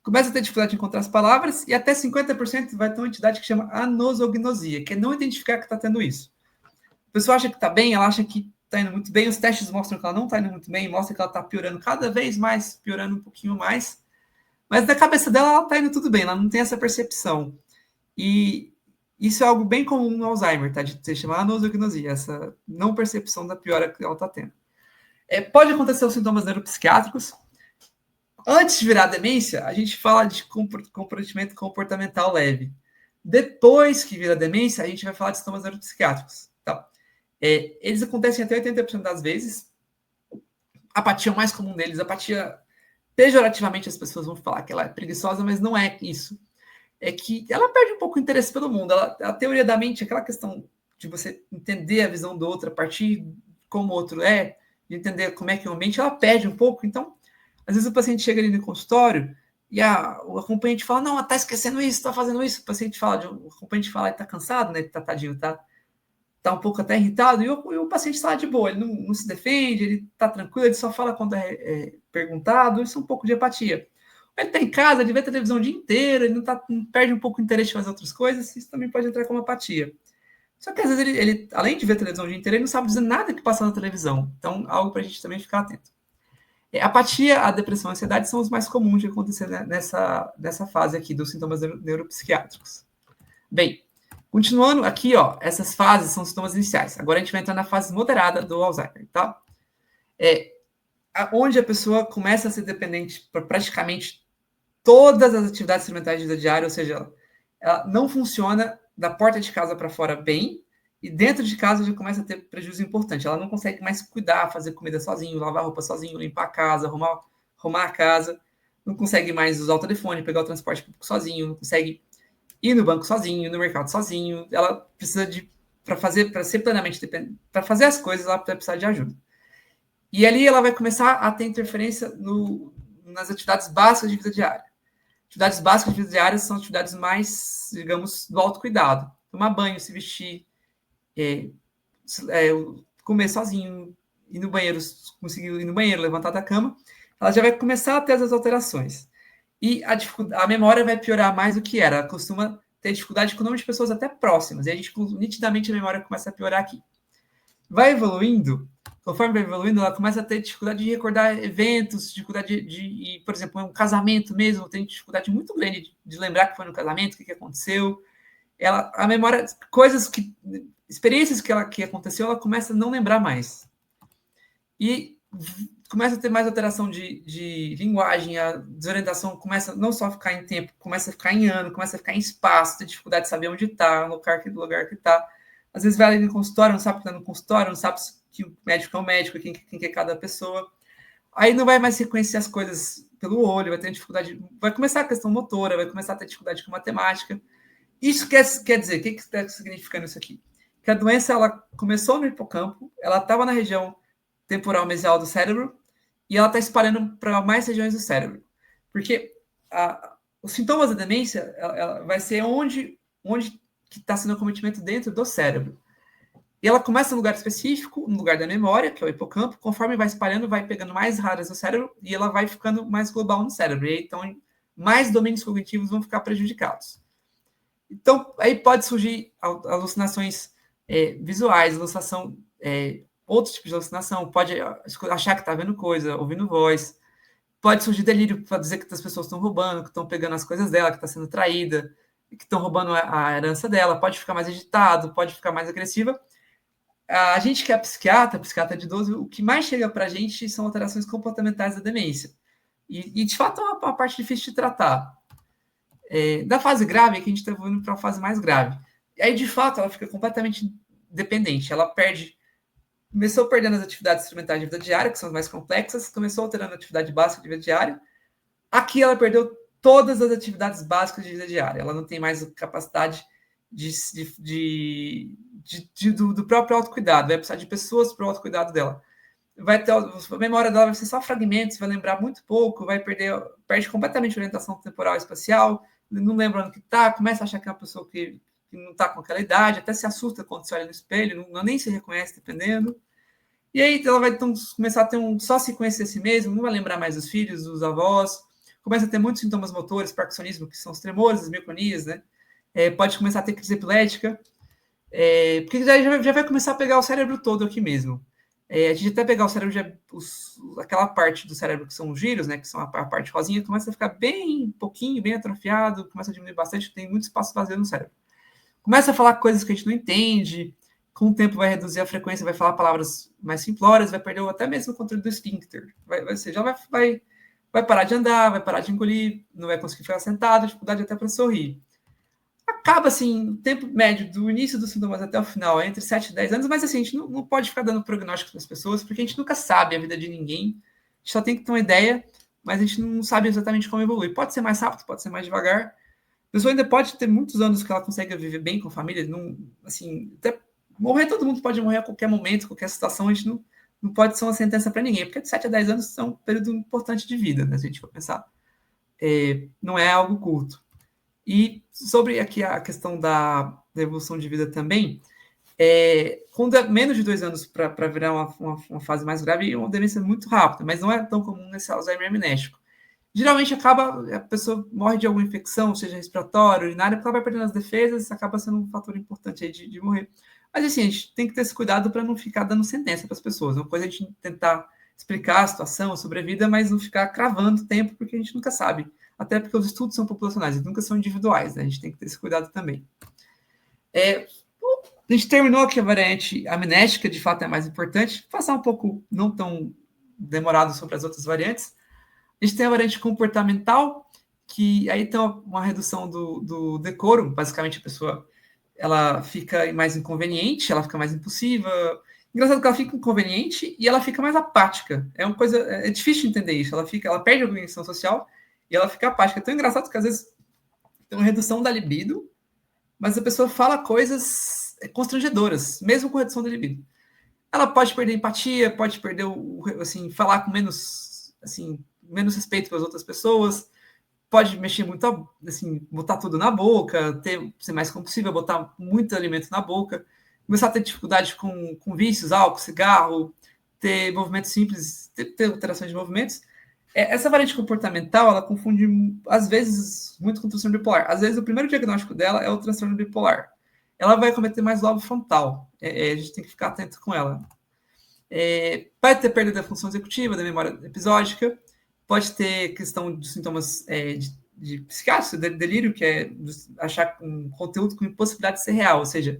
Começa a ter dificuldade de encontrar as palavras e até 50% vai ter uma entidade que chama anosognosia, que é não identificar que está tendo isso. A pessoa acha que está bem, ela acha que está indo muito bem, os testes mostram que ela não está indo muito bem, mostram que ela está piorando cada vez mais, piorando um pouquinho mais, mas na cabeça dela ela está indo tudo bem, ela não tem essa percepção. E isso é algo bem comum no Alzheimer, tá? De se chamar anosognosia, essa não percepção da piora que ela está tendo. Pode acontecer os sintomas neuropsiquiátricos. Antes de virar demência, a gente fala de comprometimento comportamental leve. Depois que vira demência, a gente vai falar de sintomas neuropsiquiátricos. Tá? Eles acontecem até 80% das vezes. A apatia é o mais comum deles. A apatia, pejorativamente, as pessoas vão falar que ela é preguiçosa, mas não é isso. É que ela perde um pouco o interesse pelo mundo. A teoria da mente, aquela questão de você entender a visão do outro a partir de como o outro é, de entender como é que é o ambiente, ela perde um pouco. Então, às vezes o paciente chega ali no consultório e o acompanhante fala, não, tá esquecendo isso, tá fazendo isso. O acompanhante fala, ele tá cansado, né? Ele tá tadinho, tá um pouco até irritado, e o paciente está de boa, ele não se defende, ele tá tranquilo, ele só fala quando é perguntado, isso é um pouco de apatia. Ele tá em casa, ele vê televisão o dia inteiro, ele não perde um pouco o interesse em fazer outras coisas, isso também pode entrar como apatia. Só que às vezes ele além de ver televisão o dia inteiro, ele não sabe dizer nada que passa na televisão. Então, algo para a gente também ficar atento. A apatia, a depressão e a ansiedade são os mais comuns de acontecer nessa fase aqui dos sintomas neuropsiquiátricos. Bem, Continuando aqui, ó, essas fases são sintomas iniciais. Agora a gente vai entrar na fase moderada do Alzheimer, tá? Onde a pessoa começa a ser dependente para praticamente todas as atividades experimentais de vida diária, ou seja, ela não funciona da porta de casa para fora bem, e dentro de casa já começa a ter prejuízo importante. Ela não consegue mais cuidar, fazer comida sozinho, lavar roupa sozinho, limpar a casa, arrumar a casa, não consegue mais usar o telefone, pegar o transporte público sozinho, não consegue ir no banco sozinho, ir no mercado sozinho. Ela precisa de, para ser plenamente dependente, para fazer as coisas, ela vai precisar de ajuda. E ali ela vai começar a ter interferência nas atividades básicas de vida diária. Atividades básicas de vida diária são atividades mais, digamos, do autocuidado. Tomar banho, se vestir, comer sozinho, ir no banheiro, conseguir ir no banheiro, levantar da cama. Ela já vai começar a ter essas alterações. E a memória vai piorar mais do que era. Ela costuma ter dificuldade com o nome de pessoas até próximas. E a gente, nitidamente, a memória começa a piorar aqui. Vai evoluindo, conforme vai evoluindo, ela começa a ter dificuldade de recordar eventos, dificuldade de por exemplo, um casamento mesmo, tem dificuldade muito grande de lembrar que foi no casamento, o que aconteceu. A memória, experiências que aconteceu, ela começa a não lembrar mais. E começa a ter mais alteração de linguagem, a desorientação começa não só a ficar em tempo, começa a ficar em ano, começa a ficar em espaço, tem dificuldade de saber onde está, no lugar que está. Às vezes vai ali no consultório, não sabe que está no consultório, não sabe que o médico é o médico, quem é cada pessoa. Aí não vai mais reconhecer as coisas pelo olho, vai ter dificuldade, vai começar a questão motora, vai começar a ter dificuldade com matemática. Isso quer dizer, o que está significando isso aqui? Que a doença ela começou no hipocampo, ela estava na região temporal mesial do cérebro e ela está espalhando para mais regiões do cérebro. Porque os sintomas da demência ela vai ser onde que está sendo o acometimento dentro do cérebro. E ela começa no lugar específico, no lugar da memória, que é o hipocampo, conforme vai espalhando, vai pegando mais áreas do cérebro e ela vai ficando mais global no cérebro. E aí, então, mais domínios cognitivos vão ficar prejudicados. Então, aí pode surgir alucinações visuais, alucinação, outros tipos de alucinação, pode achar que está vendo coisa, ouvindo voz, pode surgir delírio para dizer que as pessoas estão roubando, que estão pegando as coisas dela, que está sendo traída, que estão roubando a herança dela, pode ficar mais agitado, pode ficar mais agressiva. A gente que é psiquiatra de idoso, o que mais chega para a gente são alterações comportamentais da demência. E de fato, é uma parte difícil de tratar. Da fase grave, é que a gente está evoluindo para uma fase mais grave. E aí, de fato, ela fica completamente dependente. Ela começou perdendo as atividades instrumentais de vida diária, que são as mais complexas, começou alterando a atividade básica de vida diária. Aqui ela perdeu todas as atividades básicas de vida diária. Ela não tem mais capacidade do próprio autocuidado. Vai precisar de pessoas para o autocuidado dela. A memória dela vai ser só fragmentos, vai lembrar muito pouco, perde completamente a orientação temporal e espacial, não lembra onde que está, começa a achar que é uma pessoa que não está com aquela idade, até se assusta quando se olha no espelho, nem se reconhece dependendo. E aí ela vai então, começar a ter só se conhecer a si mesmo, não vai lembrar mais dos filhos, dos avós, começa a ter muitos sintomas motores, parkinsonismo, que são os tremores, as mioclonias, né? Pode começar a ter crise epilética, porque já vai começar a pegar o cérebro todo aqui mesmo. A gente até pegar o cérebro, aquela parte do cérebro que são os giros, né, que são a parte rosinha, começa a ficar bem pouquinho, bem atrofiado, começa a diminuir bastante, tem muito espaço vazio no cérebro. Começa a falar coisas que a gente não entende, com o tempo vai reduzir a frequência, vai falar palavras mais simplórias, vai perder até mesmo o controle do esfíncter. Vai parar de andar, vai parar de engolir, não vai conseguir ficar sentado, dificuldade até para sorrir. Acaba, assim, o tempo médio do início dos sintomas até o final é entre 7 e 10 anos, mas, assim, a gente não pode ficar dando prognóstico para as pessoas, porque a gente nunca sabe a vida de ninguém, a gente só tem que ter uma ideia, mas a gente não sabe exatamente como evoluir. Pode ser mais rápido, pode ser mais devagar. A pessoa ainda pode ter muitos anos que ela consegue viver bem com a família, assim, até morrer, todo mundo pode morrer a qualquer momento, qualquer situação, a gente não pode ser uma sentença para ninguém, porque de 7 a 10 anos são um período importante de vida, né, se a gente for pensar. Não é algo curto. E sobre aqui a questão da evolução de vida também, quando é menos de 2 anos para virar uma fase mais grave, é uma demência muito rápida, mas não é tão comum nesse Alzheimer amnésico. Geralmente a pessoa morre de alguma infecção, seja respiratória, urinária, porque ela vai perdendo as defesas, acaba sendo um fator importante aí de morrer. Mas assim, a gente tem que ter esse cuidado para não ficar dando sentença para as pessoas. Uma coisa é a gente tentar explicar a situação, a sobrevida, mas não ficar cravando tempo, porque a gente nunca sabe. Até porque os estudos são populacionais, eles nunca são individuais, né? A gente tem que ter esse cuidado também. A gente terminou aqui a variante amnéstica, de fato é mais importante. Vou passar um pouco, não tão demorado, sobre as outras variantes. A gente tem a variante comportamental, que aí tem uma redução do decoro. Basicamente, a pessoa ela fica mais inconveniente, ela fica mais impulsiva. Engraçado que ela fica inconveniente e ela fica mais apática. É uma coisa, é difícil de entender isso. Ela perde a cognição social e ela fica apática. É tão engraçado que às vezes tem uma redução da libido, mas a pessoa fala coisas constrangedoras, mesmo com redução da libido. Ela pode perder empatia, pode perder assim, falar com menos, assim, menos respeito pelas outras pessoas, pode mexer muito, assim, botar tudo na boca, ser mais compulsiva, botar muito alimento na boca, começar a ter dificuldade com vícios, álcool, cigarro, ter movimentos simples, ter alterações de movimentos. Essa variante comportamental, ela confunde, às vezes, muito com o transtorno bipolar. Às vezes, o primeiro diagnóstico dela é o transtorno bipolar. Ela vai cometer mais lobo frontal. A gente tem que ficar atento com ela. Pode ter perda da função executiva, da memória episódica, pode ter questão de sintomas de psiquiátrico, de delírio, que é achar um conteúdo com impossibilidade de ser real, ou seja,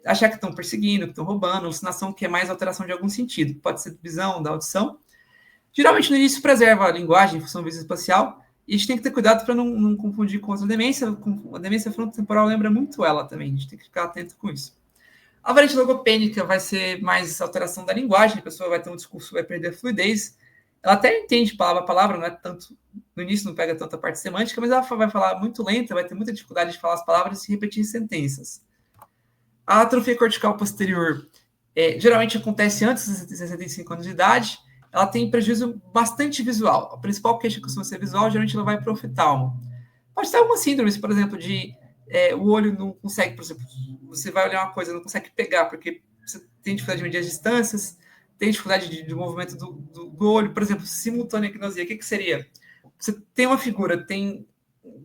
achar que estão perseguindo, que estão roubando, alucinação que é mais alteração de algum sentido. Pode ser visão, da audição. Geralmente, no início, preserva a linguagem, função visoespacial, e a gente tem que ter cuidado para não confundir com outra demência. A demência frontotemporal lembra muito ela também, a gente tem que ficar atento com isso. A variante logopênica vai ser mais alteração da linguagem, a pessoa vai ter um discurso, vai perder a fluidez. Ela até entende palavra a palavra, não é tanto, no início não pega tanta parte semântica, mas ela vai falar muito lenta, vai ter muita dificuldade de falar as palavras e se repetir em sentenças. A atrofia cortical posterior geralmente acontece antes dos 65 anos de idade. Ela tem prejuízo bastante visual. A principal queixa costuma ser visual, geralmente ela vai para o oftalmo. Pode ter algumas síndromes, por exemplo, de o olho não consegue, por exemplo, você vai olhar uma coisa, não consegue pegar, porque você tem dificuldade de medir as distâncias, tem dificuldade de movimento do olho, por exemplo, simultânea agnosia, o que seria? Você tem uma figura, tem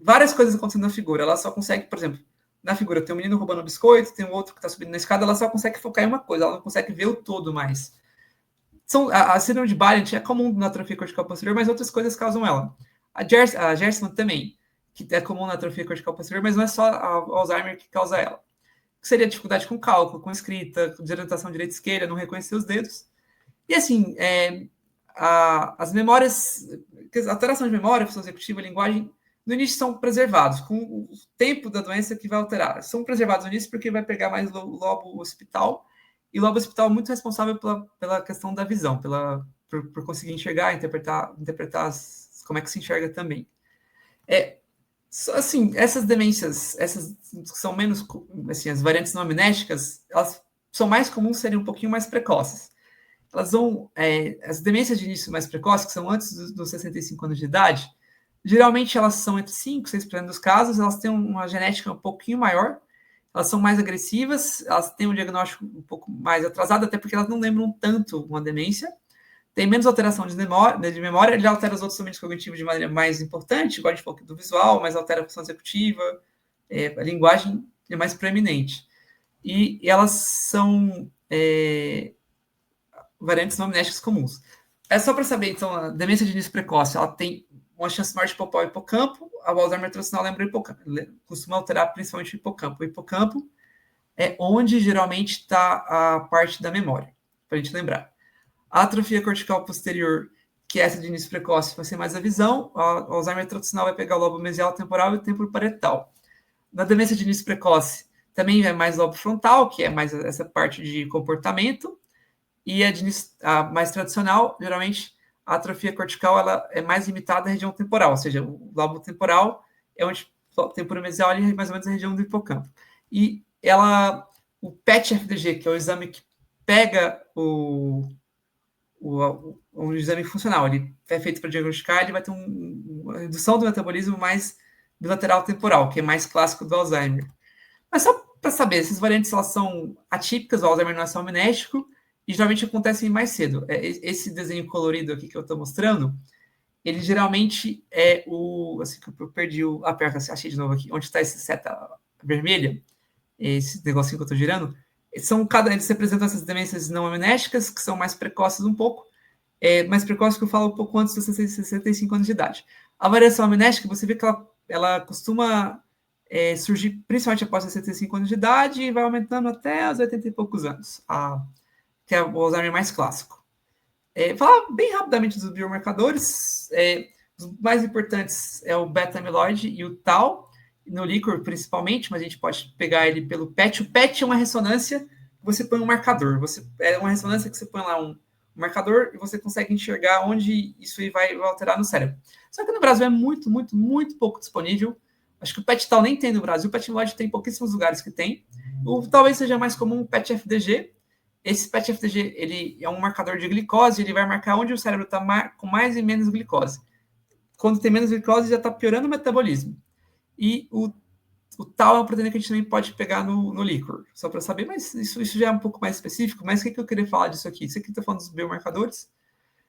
várias coisas acontecendo na figura, ela só consegue, por exemplo, na figura tem um menino roubando um biscoito, tem um outro que está subindo na escada, ela só consegue focar em uma coisa, ela não consegue ver o todo mais. A síndrome de Barrett é comum na atrofia cortical posterior, mas outras coisas causam ela. A Gerstmann também, que é comum na atrofia cortical posterior, mas não é só a Alzheimer que causa ela. Que seria dificuldade com cálculo, com escrita, com desorientação direita e esquerda, não reconhecer os dedos. E assim, as memórias, alteração de memória, função executiva, linguagem, no início são preservados, com o tempo da doença que vai alterar. São preservados no início porque vai pegar mais o lobo occipital, e o lobo occipital é muito responsável pela questão da visão, por conseguir enxergar, interpretar como é que se enxerga também. Assim, essas demências, essas são menos, assim, as variantes não amnésticas, elas são mais comuns serem um pouquinho mais precoces. Elas vão, as demências de início mais precoce, que são antes dos 65 anos de idade, geralmente elas são entre 5% e 6% dos casos, elas têm uma genética um pouquinho maior, elas são mais agressivas, elas têm um diagnóstico um pouco mais atrasado, até porque elas não lembram tanto uma demência, tem menos alteração de memória, ele altera os outros domínios cognitivos de maneira mais importante, igual a gente falou do visual, mas altera a função executiva, a linguagem é mais preeminente. E elas são variantes não amnésticas comuns. É só para saber, então, a demência de início precoce, ela tem uma chance maior de poupar o hipocampo, a Alzheimer tradicional lembra o hipocampo, costuma alterar principalmente o hipocampo. O hipocampo é onde geralmente está a parte da memória, para a gente lembrar. A atrofia cortical posterior, que é essa de início precoce, vai ser mais a visão. A Alzheimer tradicional vai pegar o lobo mesial temporal e o temporo parietal. Na demência de início precoce, também é mais lobo frontal, que é mais essa parte de comportamento. E a mais tradicional, geralmente, a atrofia cortical ela é mais limitada à região temporal, ou seja, o lobo temporal é onde o temporo mesial é mais ou menos a região do hipocampo. E o PET-FDG, que é o exame que pega o exame funcional, ele é feito para diagnosticar, ele vai ter uma redução do metabolismo mais bilateral temporal, que é mais clássico do Alzheimer. Mas só para saber, essas variantes elas são atípicas, o Alzheimer não é só amnéstico, e geralmente acontecem mais cedo. Esse desenho colorido aqui que eu estou mostrando, ele geralmente é assim, que eu perdi a perca, achei de novo aqui, onde está essa seta vermelha, esse negocinho que eu estou girando, eles representam essas demências não amnésticas, que são mais precoces um pouco, mais precoces que eu falo um pouco antes dos 65 anos de idade. A variação amnéstica, você vê que ela costuma surgir principalmente após 65 anos de idade e vai aumentando até os 80 e poucos anos, que é o Alzheimer mais clássico. Falar bem rapidamente dos biomarcadores, os mais importantes é o beta-amiloide e o tau, no líquor principalmente, mas a gente pode pegar ele pelo PET. O PET é uma ressonância que você põe um marcador. É uma ressonância que você põe lá um marcador e você consegue enxergar onde isso aí vai alterar no cérebro. Só que no Brasil é muito, muito, muito pouco disponível. Acho que o PET tal nem tem no Brasil. O PET amiloide tem pouquíssimos lugares que tem. Talvez seja mais comum o PET-FDG. Esse PET-FDG ele é um marcador de glicose, ele vai marcar onde o cérebro está com mais e menos glicose. Quando tem menos glicose, já está piorando o metabolismo. E o tal é uma proteína que a gente também pode pegar no líquor, só para saber, mas isso já é um pouco mais específico. Mas o que eu queria falar disso aqui? Isso aqui está falando dos biomarcadores.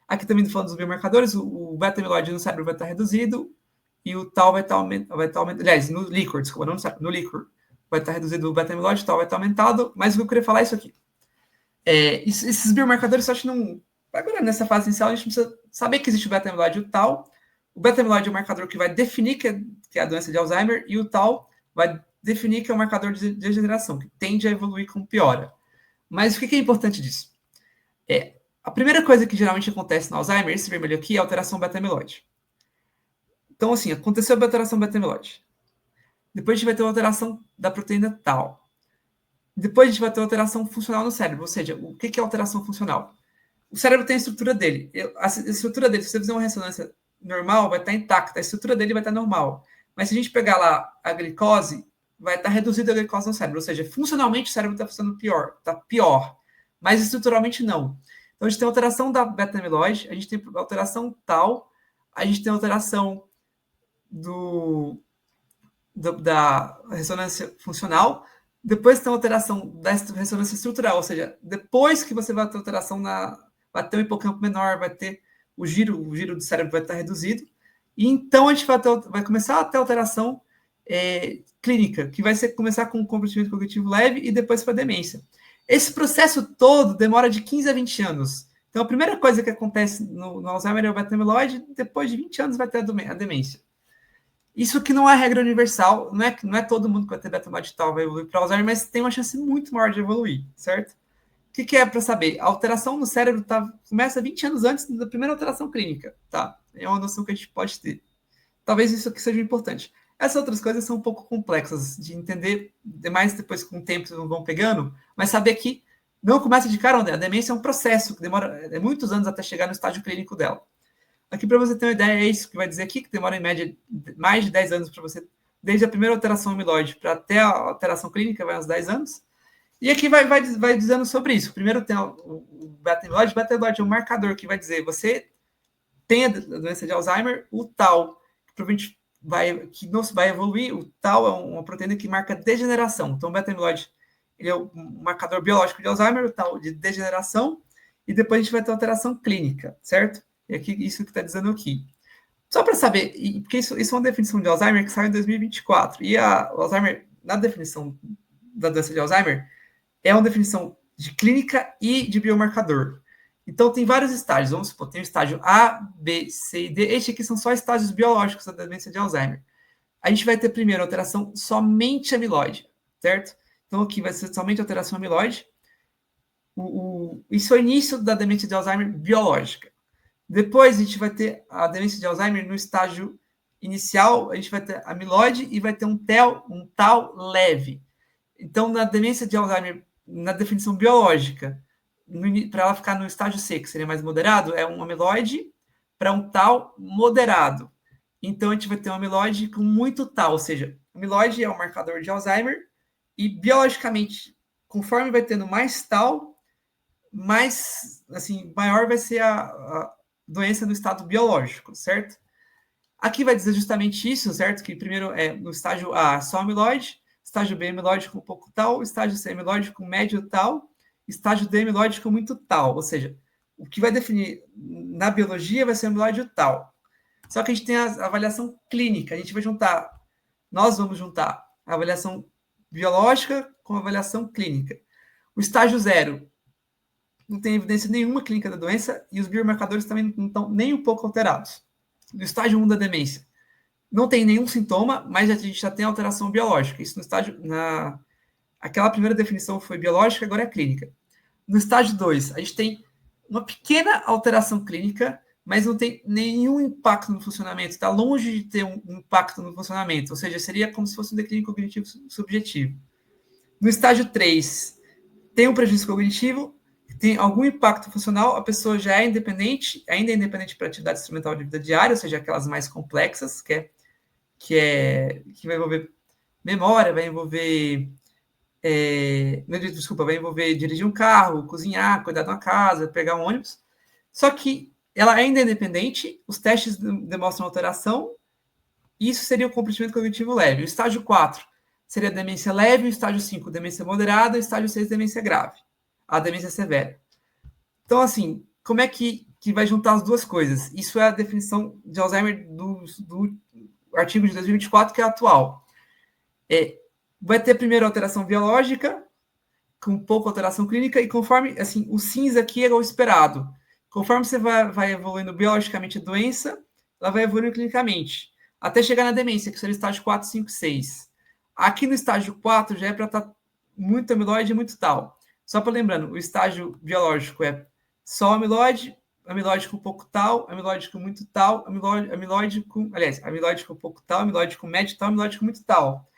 Aqui também estou falando dos biomarcadores. O beta-amiloide no cérebro vai estar reduzido e o tal vai estar aumentando. Aliás, no líquor, desculpa, não no cérebro, no líquor vai estar reduzido o beta-amiloide, o tal vai estar aumentado. Mas o que eu queria falar é isso aqui. Esses biomarcadores, eu acho que não. Agora, nessa fase inicial, a gente precisa saber que existe o beta-amiloide e o tal. O beta-amiloide é o marcador que vai definir que é a doença de Alzheimer, e o tal vai definir que é o marcador de degeneração, que tende a evoluir com piora. Mas o que é importante disso? A primeira coisa que geralmente acontece no Alzheimer, esse vermelho aqui, é a alteração beta-amiloide. Então, assim, aconteceu a alteração beta-amiloide. Depois a gente vai ter uma alteração da proteína tal. Depois a gente vai ter uma alteração funcional no cérebro. Ou seja, o que é alteração funcional? O cérebro tem a estrutura dele. A estrutura dele, se você fizer uma ressonância normal, vai estar intacta. A estrutura dele vai estar normal. Mas se a gente pegar lá a glicose, vai estar reduzida a glicose no cérebro. Ou seja, funcionalmente o cérebro está funcionando pior. Está pior. Mas estruturalmente não. Então a gente tem alteração da beta-amiloide, a gente tem alteração tal, a gente tem alteração da ressonância funcional. Depois tem a alteração da ressonância estrutural, ou seja, depois que você vai ter alteração vai ter um hipocampo menor, vai ter o giro do cérebro vai estar reduzido, e então a gente vai começar a ter alteração clínica, que vai começar com comprometimento cognitivo leve e depois para demência. Esse processo todo demora de 15 a 20 anos. Então, a primeira coisa que acontece no Alzheimer é o beta-amiloide, depois de 20 anos vai ter a demência. Isso que não é regra universal, não é todo mundo que vai ter beta-amiloide tal vai evoluir para Alzheimer, mas tem uma chance muito maior de evoluir, certo? O que é para saber? A alteração no cérebro começa 20 anos antes da primeira alteração clínica, tá? É uma noção que a gente pode ter. Talvez isso aqui seja importante. Essas outras coisas são um pouco complexas de entender, demais depois com o tempo vocês vão pegando, mas saber que não começa de cara onde a demência é um processo que demora muitos anos até chegar no estágio clínico dela. Aqui, para você ter uma ideia, é isso que vai dizer aqui, que demora em média mais de 10 anos para você, desde a primeira alteração amiloide para até a alteração clínica, vai uns 10 anos. E aqui vai dizendo sobre isso. Primeiro tem o beta-amiloide. O beta-amiloide é um marcador que vai dizer você tem a doença de Alzheimer, o tal, que provavelmente não vai evoluir, o tal é uma proteína que marca degeneração. Então, o beta-amiloide ele é um marcador biológico de Alzheimer, o tal de degeneração, e depois a gente vai ter alteração clínica, certo? E aqui, isso que está dizendo aqui. Só para saber, porque isso é uma definição de Alzheimer que saiu em 2024, e o Alzheimer, na definição da doença de Alzheimer, é uma definição de clínica e de biomarcador. Então, tem vários estágios. Vamos supor, tem o estágio A, B, C e D. Estes aqui são só estágios biológicos da doença de Alzheimer. A gente vai ter primeiro alteração somente amiloide, certo? Então, aqui vai ser somente alteração amiloide. Isso é o início da demência de Alzheimer biológica. Depois, a gente vai ter a demência de Alzheimer no estágio inicial. A gente vai ter amiloide e vai ter um tau leve. Então, na demência de Alzheimer, na definição biológica, para ela ficar no estágio C, que seria mais moderado, é um amiloide para um tau moderado. Então, a gente vai ter um amiloide com muito tau, ou seja, amiloide é um marcador de Alzheimer e, biologicamente, conforme vai tendo mais tau, maior vai ser a doença no estado biológico, certo? Aqui vai dizer justamente isso, certo? Que primeiro é no estágio A, só amiloide, estágio B, amiloide com pouco tau, estágio C, amiloide com médio tau, estágio D, amiloide com muito tau. Ou seja, o que vai definir na biologia vai ser amiloide e o tau. Só que a gente tem a avaliação clínica. Nós vamos juntar a avaliação biológica com a avaliação clínica. O estágio 0 não tem evidência nenhuma clínica da doença e os biomarcadores também não estão nem um pouco alterados. No estágio 1 da demência, não tem nenhum sintoma, mas a gente já tem alteração biológica. Isso no estágio... Aquela primeira definição foi biológica, agora é clínica. No estágio 2, a gente tem uma pequena alteração clínica, mas não tem nenhum impacto no funcionamento. Está longe de ter um impacto no funcionamento. Ou seja, seria como se fosse um declínio cognitivo subjetivo. No estágio 3, tem um prejuízo cognitivo, tem algum impacto funcional, a pessoa já é independente, ainda é independente para atividade instrumental de vida diária, ou seja, aquelas mais complexas, que vai envolver memória, vai envolver... vai envolver dirigir um carro, cozinhar, cuidar de uma casa, pegar um ônibus. Só que ela ainda é independente, os testes demonstram alteração, e isso seria o comprometimento cognitivo leve. O estágio 4 seria demência leve, o estágio 5, demência moderada, o estágio 6, demência grave, a demência severa. Então, assim, como é que vai juntar as duas coisas? Isso é a definição de Alzheimer do artigo de 2024, que é atual. Vai ter primeiro alteração biológica, com pouca alteração clínica, e conforme, assim, o cinza aqui é o esperado. Conforme você vai evoluindo biologicamente a doença, ela vai evoluindo clinicamente, até chegar na demência, que seria o estágio 4, 5, 6. Aqui no estágio 4 já é para estar muito amiloide e muito tal. Só para lembrando, o estágio biológico é só amiloide com pouco tal, amiloide com muito tal, amiloide com pouco tal, amiloide com médio tal, amiloide com muito tal.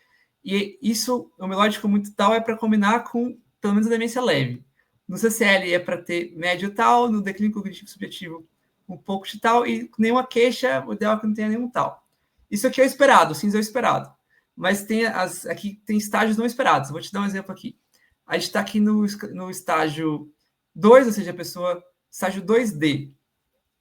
E isso, o amiloide com muito tal, é para combinar com, pelo menos, a demência leve. No CCL é para ter médio tal, no declínio cognitivo subjetivo um pouco de tal, e nenhuma queixa, o ideal é que não tenha nenhum tal. Isso aqui é o esperado, o cinza é o esperado. Mas aqui tem estágios não esperados. Vou te dar um exemplo aqui. A gente está aqui no estágio 2, ou seja, a pessoa... Estágio 2D.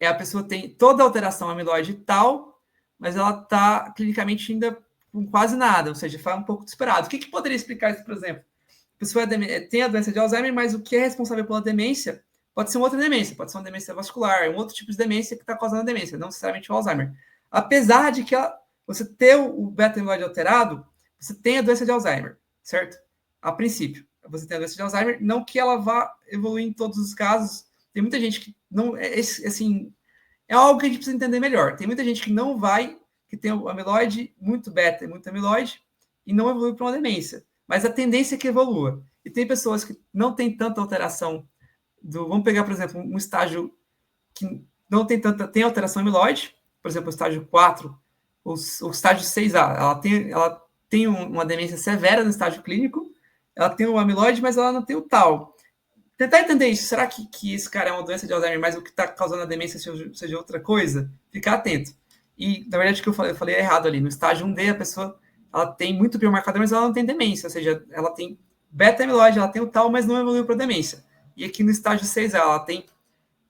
A pessoa tem toda a alteração amiloide tal, mas ela está clinicamente ainda com quase nada, ou seja, faz um pouco desesperado. O que poderia explicar isso, por exemplo? A pessoa tem a doença de Alzheimer, mas o que é responsável pela demência pode ser uma outra demência, pode ser uma demência vascular, um outro tipo de demência que está causando a demência, não necessariamente o Alzheimer. Apesar de que você ter o beta-amiloide alterado, você tem a doença de Alzheimer, certo? A princípio, você tem a doença de Alzheimer, não que ela vá evoluir em todos os casos. Tem muita gente que não... assim, é algo que a gente precisa entender melhor. Tem muita gente que não vai, que tem o amiloide muito beta e muito amiloide, e não evolui para uma demência. Mas a tendência é que evolua. E tem pessoas que não tem tanta alteração vamos pegar, por exemplo, um estágio que não tem tem alteração amiloide, por exemplo, o estágio 4, o estágio 6A, ela tem uma demência severa no estágio clínico, ela tem o amiloide, mas ela não tem o tal. Tentar entender isso. Será que esse cara é uma doença de Alzheimer, mas o que está causando a demência seja outra coisa? Ficar atento. E, na verdade, o que eu falei errado ali. No estágio 1D, a pessoa ela tem muito biomarcador, mas ela não tem demência. Ou seja, ela tem beta-amiloide, ela tem o tal, mas não evoluiu para demência. E aqui no estágio 6, ela tem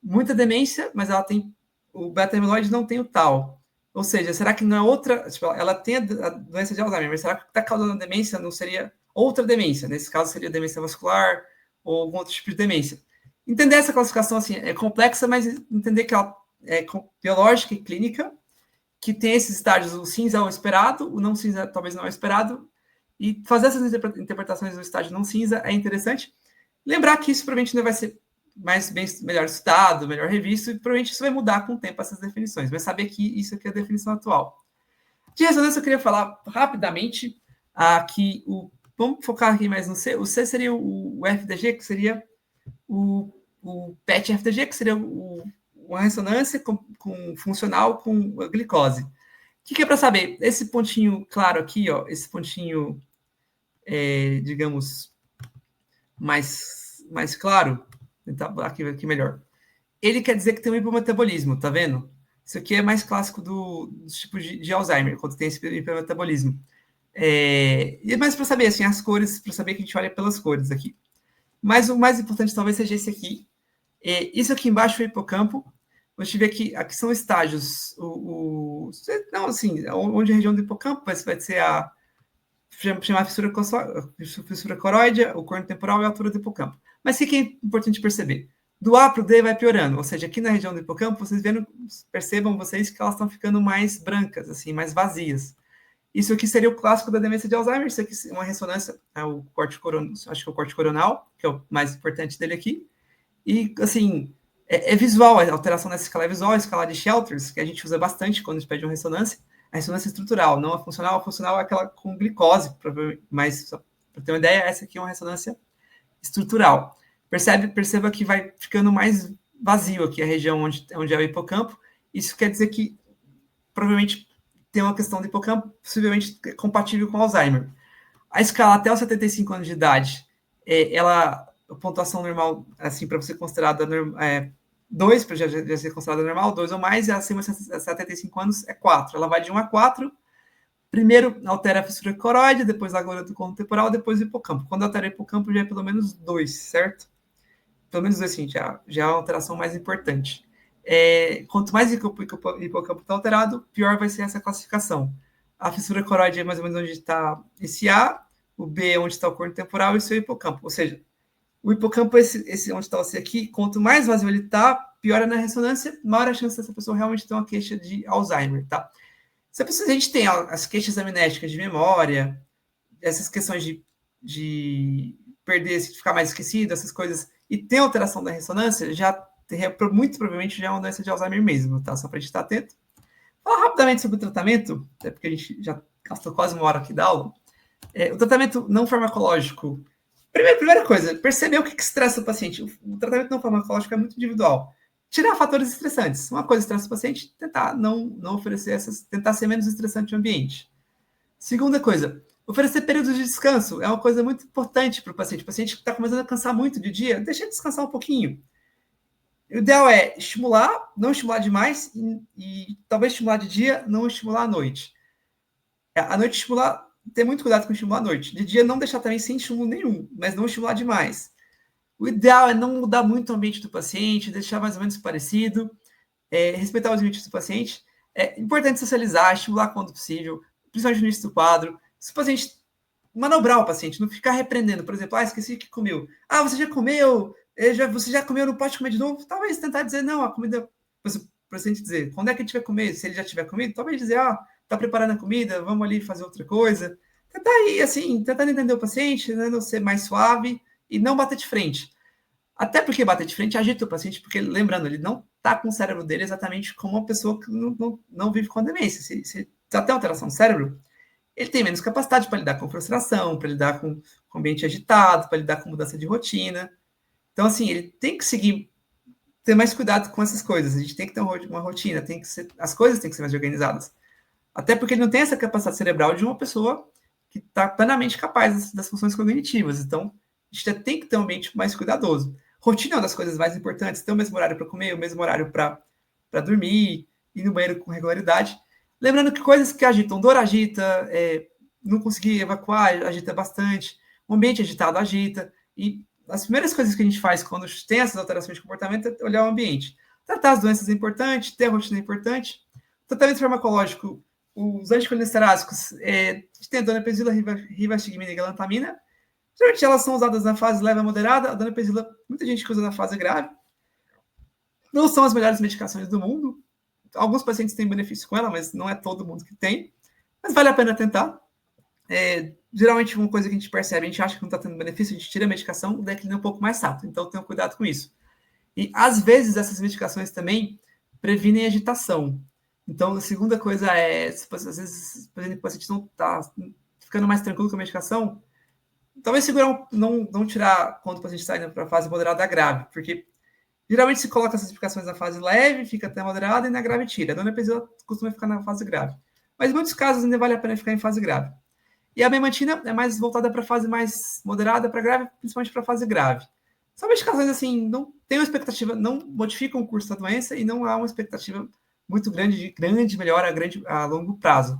muita demência, mas ela tem o beta-amiloide não tem o tal. Ou seja, será que não é outra... Tipo, ela tem a doença de Alzheimer, mas será que o que está causando a demência não seria outra demência? Nesse caso, seria demência vascular ou algum outro tipo de demência. Entender essa classificação assim, é complexa, mas entender que ela é biológica e clínica, que tem esses estágios, o cinza é o esperado, o não cinza talvez não é o esperado, e fazer essas interpretações do estágio não cinza é interessante. Lembrar que isso provavelmente ainda vai ser melhor estudado, melhor revisto, e provavelmente isso vai mudar com o tempo, essas definições, mas saber que isso aqui é a definição atual. De ressonância, eu queria falar rapidamente que vamos focar aqui mais no C. O C seria o FDG, que seria o PET-FDG, que seria uma ressonância com funcional com a glicose. O que é para saber? Esse pontinho claro aqui, ó, esse pontinho, digamos, mais claro, tentar aqui melhor. Ele quer dizer que tem um hipermetabolismo, tá vendo? Isso aqui é mais clássico dos tipos de Alzheimer, quando tem esse hipermetabolismo. Mas para saber, assim, as cores, para saber que a gente olha pelas cores aqui. Mas o mais importante talvez seja esse aqui. Isso aqui embaixo é o hipocampo. Vamos ver que aqui são estágios. Não, assim, onde a região do hipocampo vai ser chamar fissura coroide, o corno temporal e a altura do hipocampo. Mas o que é importante perceber? Do A para o D vai piorando, ou seja, aqui na região do hipocampo, percebam vocês que elas estão ficando mais brancas, assim, mais vazias. Isso aqui seria o clássico da demência de Alzheimer, isso aqui é uma ressonância, o corte coronal, acho que é o corte coronal, que é o mais importante dele aqui. E, assim, é visual, a alteração nessa escala é visual, a escala de Shelters, que a gente usa bastante quando a gente pede uma ressonância. a ressonância estrutural, não a funcional. A funcional é aquela com glicose, mas para ter uma ideia, essa aqui é uma ressonância estrutural. Perceba que vai ficando mais vazio aqui a região onde é o hipocampo. Isso quer dizer que provavelmente tem uma questão do hipocampo possivelmente compatível com Alzheimer. A escala até os 75 anos de idade, a pontuação normal, assim, para ser considerada 2, para já ser considerada normal, 2 ou mais, e acima de 75 anos é 4. Ela vai de 1 a 4. Primeiro altera a fissura coroide, depois a gordura do côndilo temporal, depois o hipocampo. Quando altera o hipocampo, já é pelo menos 2, certo? Pelo menos 2, sim, já é uma alteração mais importante. Quanto mais o hipocampo está alterado, pior vai ser essa classificação. A fissura coroide é mais ou menos onde está esse A, o B é onde está o côndilo temporal e o seu hipocampo. Ou seja, o hipocampo, esse onde está você aqui, quanto mais vazio ele está, pior é na ressonância, maior a chance dessa pessoa realmente ter uma queixa de Alzheimer, tá? Se a gente tem as queixas amnéticas de memória, essas questões de perder, de ficar mais esquecido, essas coisas, e tem alteração da ressonância, muito provavelmente já é uma doença de Alzheimer mesmo, tá? Só para a gente estar atento. Falar rapidamente sobre o tratamento, até porque a gente já gastou quase 1 hora aqui da aula. O tratamento não farmacológico. Primeira coisa, perceber o que estressa o paciente. O tratamento não farmacológico é muito individual. Tirar fatores estressantes. Uma coisa estressa o paciente, tentar não oferecer tentar ser menos estressante o ambiente. Segunda coisa, oferecer períodos de descanso é uma coisa muito importante para o paciente. O paciente que está começando a cansar muito de dia, deixa ele descansar um pouquinho. O ideal é estimular, não estimular demais, e talvez estimular de dia, não estimular à noite. À noite, estimular, ter muito cuidado com estimular à noite. De dia, não deixar também sem estímulo nenhum, mas não estimular demais. O ideal é não mudar muito o ambiente do paciente, deixar mais ou menos parecido, respeitar os limites do paciente. É importante socializar, estimular quando possível, principalmente no início do quadro. Se o paciente manobrar o paciente, não ficar repreendendo, por exemplo, esqueci que comeu. Você já comeu? Você já comeu, não pode comer de novo? Talvez tentar dizer, não, a comida, para o paciente dizer, quando é que a gente vai comer? Se ele já tiver comido, talvez dizer, tá preparando a comida, vamos ali fazer outra coisa. Tentar ir, assim, tentando entender o paciente, tentando ser mais suave e não bater de frente. Até porque bater de frente agita o paciente, porque, lembrando, ele não está com o cérebro dele exatamente como uma pessoa que não vive com a demência. Se já tem alteração no cérebro, ele tem menos capacidade para lidar com frustração, para lidar com ambiente agitado, para lidar com mudança de rotina. Então, assim, ele tem que ter mais cuidado com essas coisas. A gente tem que ter uma rotina, as coisas têm que ser mais organizadas. Até porque ele não tem essa capacidade cerebral de uma pessoa que está plenamente capaz das funções cognitivas. Então, a gente tem que ter um ambiente mais cuidadoso. Rotina é uma das coisas mais importantes. Ter o mesmo horário para comer, o mesmo horário para dormir, ir no banheiro com regularidade. Lembrando que coisas que agitam, dor agita, não conseguir evacuar agita bastante, o ambiente agitado agita, e as primeiras coisas que a gente faz quando tem essas alterações de comportamento é olhar o ambiente. Tratar as doenças é importante, ter a rotina é importante. O tratamento farmacológico, os anticolinesteráticos, tem a donepezila, rivastigmina e galantamina. Geralmente elas são usadas na fase leve a moderada. A donepezila, muita gente que usa na fase grave. Não são as melhores medicações do mundo. Alguns pacientes têm benefício com ela, mas não é todo mundo que tem. Mas vale a pena tentar. Geralmente, uma coisa que a gente percebe, a gente acha que não está tendo benefício, a gente tira a medicação, o declínio é um pouco mais rápido. Então, tenham cuidado com isso. E, às vezes, essas medicações também previnem agitação. Então, a segunda coisa é, às vezes, o paciente não está ficando mais tranquilo com a medicação, talvez segurar, não tirar quando o paciente está indo para a fase moderada a grave, porque geralmente se coloca essas medicações na fase leve, fica até moderada, e na grave tira. A donepezila costuma ficar na fase grave. Mas, em muitos casos, ainda vale a pena ficar em fase grave. E a memantina é mais voltada para a fase mais moderada, para grave, principalmente para a fase grave. São medicações, assim, não tem uma expectativa, não modificam o curso da doença e não há uma expectativa muito grande de grande melhora a longo prazo.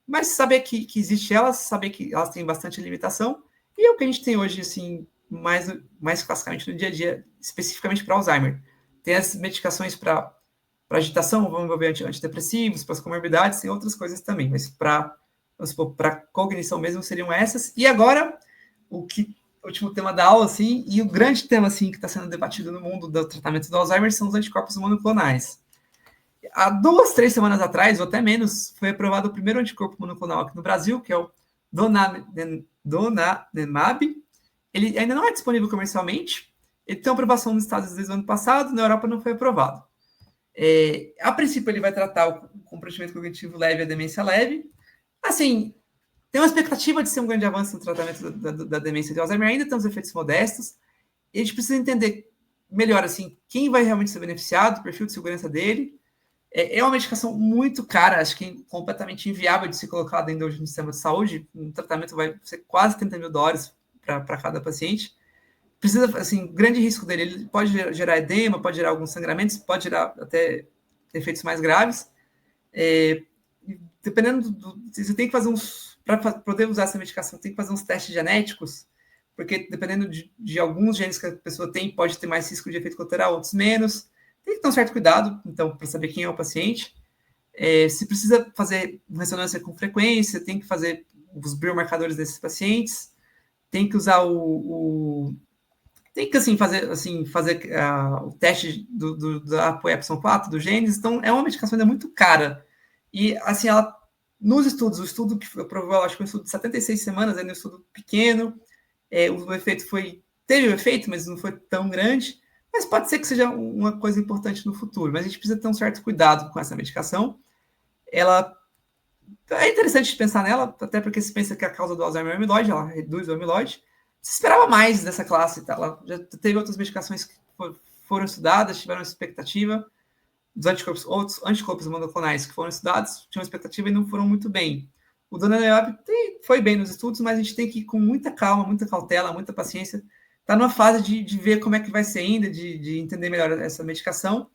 Mas saber que existe elas, saber que elas têm bastante limitação, e é o que a gente tem hoje, assim, mais classicamente no dia a dia, especificamente para Alzheimer. Tem as medicações para agitação, vamos envolver antidepressivos, para as comorbidades, tem outras coisas também, mas para cognição mesmo seriam essas. E agora, o último tema da aula, assim, e o grande tema, assim, que está sendo debatido no mundo do tratamento do Alzheimer são os anticorpos monoclonais. Há 2, 3 semanas atrás, ou até menos, foi aprovado o primeiro anticorpo monoclonal aqui no Brasil, que é o donanemab. Ele ainda não é disponível comercialmente, ele tem uma aprovação nos Estados Unidos desde o ano passado, na Europa não foi aprovado. A princípio, ele vai tratar comprometimento cognitivo leve e a demência leve. Assim, tem uma expectativa de ser um grande avanço no tratamento da demência de Alzheimer, ainda tem uns efeitos modestos, e a gente precisa entender melhor, assim, quem vai realmente ser beneficiado, o perfil de segurança dele. É uma medicação muito cara, acho que é completamente inviável de ser colocada ainda hoje no sistema de saúde. Um tratamento vai ser quase $30 mil para cada paciente. Precisa, assim, grande risco dele. Ele pode gerar edema, pode gerar alguns sangramentos, pode gerar até efeitos mais graves. Dependendo você tem que fazer para poder usar essa medicação, tem que fazer uns testes genéticos, porque dependendo de alguns genes que a pessoa tem, pode ter mais risco de efeito colateral, outros menos. Tem que ter um certo cuidado, então, para saber quem é o paciente. Se precisa fazer ressonância com frequência, tem que fazer os biomarcadores desses pacientes, tem que usar tem que, assim, fazer o teste da ApoE-Epsilon 4, dos genes. Então, é uma medicação ainda muito cara. E, assim, ela, nos estudos, o estudo que aprovou, acho que um estudo de 76 semanas, ainda um estudo pequeno, o efeito teve o efeito, mas não foi tão grande. Mas pode ser que seja uma coisa importante no futuro. Mas a gente precisa ter um certo cuidado com essa medicação. Ela é interessante pensar nela, até porque se pensa que a causa do Alzheimer é o amiloide, ela reduz o amiloide. Se esperava mais dessa classe, tá? Ela já teve outras medicações que foram estudadas, tiveram expectativa. Outros anticorpos monoclonais que foram estudados, tinham expectativa e não foram muito bem. O donanemab foi bem nos estudos, mas a gente tem que ir com muita calma, muita cautela, muita paciência. Está numa fase de ver como é que vai ser ainda, de entender melhor essa medicação.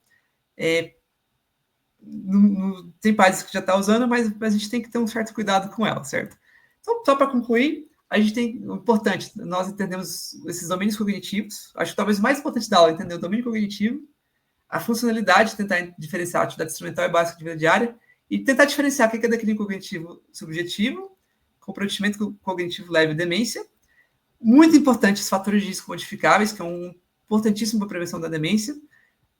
Tem países que já estão usando, mas a gente tem que ter um certo cuidado com ela, certo? Então, só para concluir, a gente tem o importante, nós entendemos esses domínios cognitivos. Acho que talvez o mais importante da aula é entender o domínio cognitivo, a funcionalidade, tentar diferenciar a atividade instrumental e básica de vida diária, e tentar diferenciar o que é declínio cognitivo subjetivo, comprometimento cognitivo leve e demência. Muito importante os fatores de risco modificáveis, que é importantíssimo para a prevenção da demência.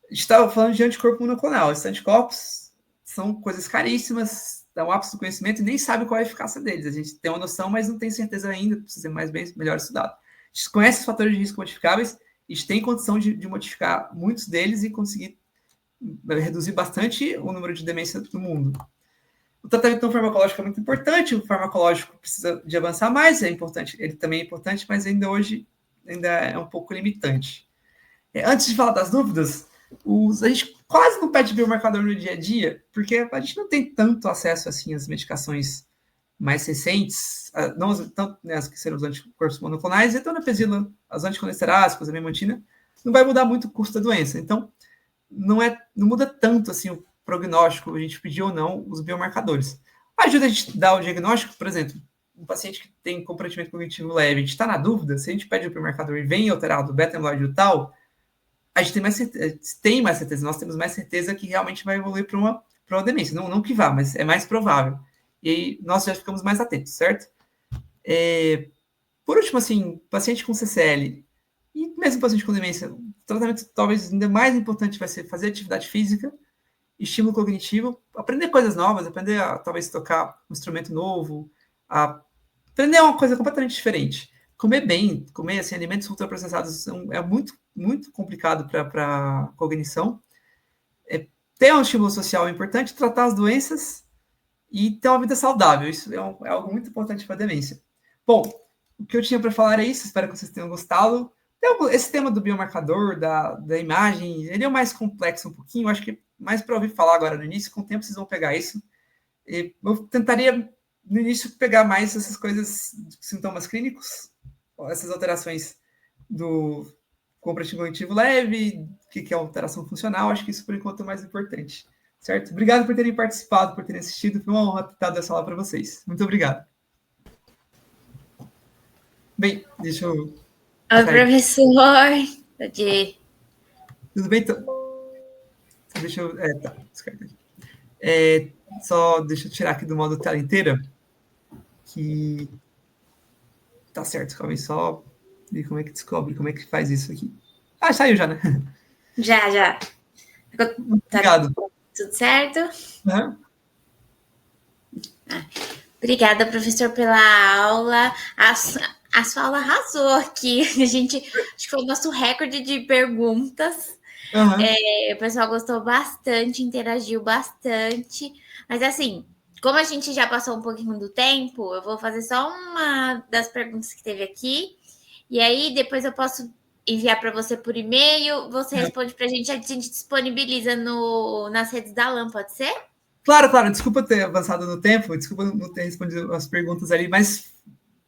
A gente estava falando de anticorpo monoclonal. Esses anticorpos são coisas caríssimas, dá um ápice do conhecimento e nem sabe qual é a eficácia deles. A gente tem uma noção, mas não tem certeza ainda, precisa ser melhor estudado. A gente conhece os fatores de risco modificáveis, a gente tem condição de modificar muitos deles e conseguir reduzir bastante o número de demência no mundo. O tratamento não farmacológico é muito importante, o farmacológico precisa de avançar mais, é importante, ele também é importante, mas ainda hoje é um pouco limitante. Antes de falar das dúvidas, a gente quase não pede biomarcador no dia a dia, porque a gente não tem tanto acesso assim às medicações mais recentes, não tanto as que serão os anticorpos monoclonais, e a donepezila, as anticolesteráticos, a memantina, não vai mudar muito o custo da doença. Então, não muda tanto assim o prognóstico, a gente pedir ou não os biomarcadores. Ajuda a gente a dar o diagnóstico, por exemplo, um paciente que tem comprometimento cognitivo leve, a gente está na dúvida, se a gente pede o biomarcador e vem alterado o beta-amiloide e tal, a gente tem mais certeza, nós temos mais certeza que realmente vai evoluir para uma demência. Não que vá, mas é mais provável. E aí nós já ficamos mais atentos, certo? Por último, assim, paciente com CCL e mesmo paciente com demência, o tratamento talvez ainda mais importante vai ser fazer atividade física, estímulo cognitivo, aprender coisas novas, aprender a talvez tocar um instrumento novo, aprender uma coisa completamente diferente. Comer bem, comer assim, alimentos ultraprocessados é muito, muito complicado para a cognição. Ter um estímulo social é importante, tratar as doenças e ter uma vida saudável. Isso é algo muito importante para a demência. Bom, o que eu tinha para falar é isso, espero que vocês tenham gostado. Esse tema do biomarcador, da imagem, ele é o mais complexo um pouquinho, acho que mais para ouvir falar agora no início, com o tempo vocês vão pegar isso. Eu tentaria, no início, pegar mais essas coisas, sintomas clínicos, essas alterações do comprometimento cognitivo leve, o que é alteração funcional, acho que isso, por enquanto, é o mais importante. Certo? Obrigado por terem participado, por terem assistido, foi uma honra ter dado essa aula para vocês. Muito obrigado. Bem, deixa eu... Oi, professor. Tudo bem, então? Deixa eu... tá. Só deixa eu tirar aqui do modo tela inteira. Que... Tá certo, calma aí, só ver como é que descobre, como é que faz isso aqui. Saiu já, né? Já. Obrigado. Tudo certo? Uhum. Obrigada, professor, pela aula. A sua aula arrasou aqui. Acho que foi o nosso recorde de perguntas. Aham. O pessoal gostou bastante, interagiu bastante. Mas assim, como a gente já passou um pouquinho do tempo, eu vou fazer só uma das perguntas que teve aqui. E aí depois eu posso enviar para você por e-mail, você responde para a gente disponibiliza nas redes da LAM, pode ser? Claro, claro, desculpa ter avançado no tempo, desculpa não ter respondido as perguntas ali, mas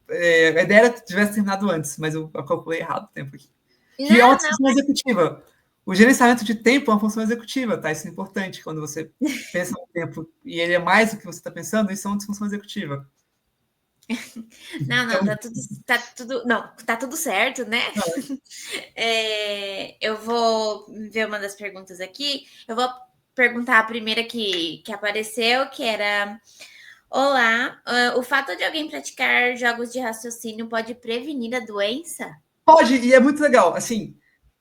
a ideia era que tivesse terminado antes, mas eu calculei errado o tempo aqui. Que é uma Não, não. função executiva. O gerenciamento de tempo é uma função executiva, tá? Isso é importante quando você pensa no tempo e ele é mais do que você está pensando, isso é uma função executiva. Não, Então, não, tá tudo certo, né? Eu vou ver uma das perguntas aqui. Eu vou perguntar a primeira que apareceu, que era: Olá, o fato de alguém praticar jogos de raciocínio pode prevenir a doença? pode, e é muito legal. Assim,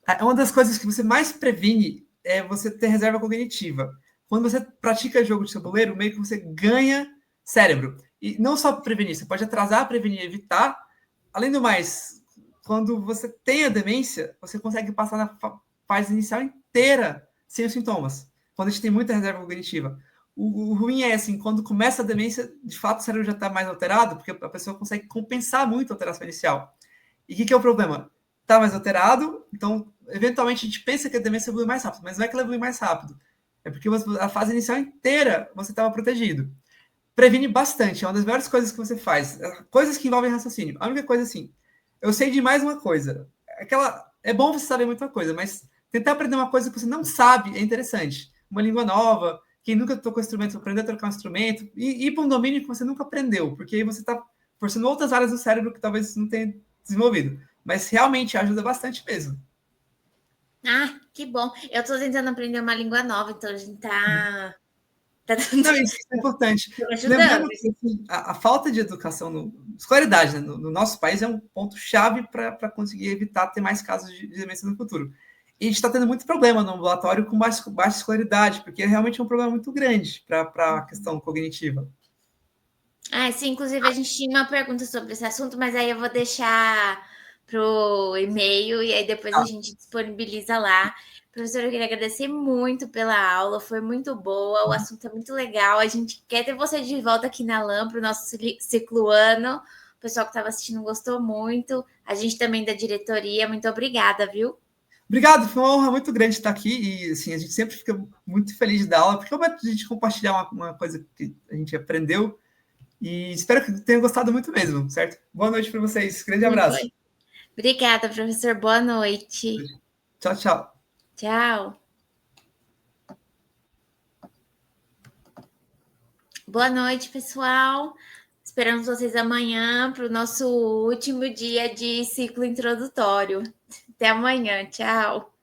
é uma das coisas que você mais previne é você ter reserva cognitiva. Quando você pratica jogo de tabuleiro, meio que você ganha cérebro. E não só prevenir, você pode atrasar, prevenir, evitar. Além do mais, quando você tem a demência, você consegue passar na fase inicial inteira sem os sintomas. Quando a gente tem muita reserva cognitiva. O ruim é assim, quando começa a demência, de fato o cérebro já está mais alterado, porque a pessoa consegue compensar muito a alteração inicial. E o que é o problema? Está mais alterado, então, eventualmente, a gente pensa que a demência evolui mais rápido, mas não é que ela evolui mais rápido. É porque a fase inicial inteira você estava protegido. Previne bastante, é uma das melhores coisas que você faz. Coisas que envolvem raciocínio. A única coisa assim, eu sei de mais uma coisa. É bom você saber muita coisa, mas tentar aprender uma coisa que você não sabe é interessante. Uma língua nova, quem nunca tocou instrumento, aprender a tocar um instrumento, e ir para um domínio que você nunca aprendeu, porque aí você está forçando outras áreas do cérebro que talvez não tenha desenvolvido. Mas realmente ajuda bastante mesmo. Ah, que bom. Eu estou tentando aprender uma língua nova, então a gente tá Não, isso é importante. me ajudando. Lembrando que assim, a falta de educação, escolaridade, né, no nosso país é um ponto-chave para conseguir evitar ter mais casos de demência no futuro. E a gente está tendo muito problema no ambulatório com baixa escolaridade, porque realmente é um problema muito grande para a questão cognitiva. Ah, sim, inclusive a gente tinha uma pergunta sobre esse assunto, mas aí eu vou deixar pro e-mail e aí depois a Ah, gente disponibiliza lá. Professor, eu queria agradecer muito pela aula, foi muito boa, o assunto é muito legal. A gente quer ter você de volta aqui na LAM para o nosso ciclo ano. O pessoal que estava assistindo gostou muito. A gente também da diretoria, muito obrigada, viu? obrigado, foi uma honra muito grande estar aqui e assim, a gente sempre fica muito feliz de dar aula, porque é uma a gente compartilhar uma coisa que a gente aprendeu e espero que tenham gostado muito mesmo, certo? Boa noite para vocês, grande abraço. Foi. Obrigada, professor. Boa noite. Tchau, tchau. Tchau. Boa noite, pessoal. Esperamos vocês amanhã para o nosso último dia de ciclo introdutório. Até amanhã. Tchau.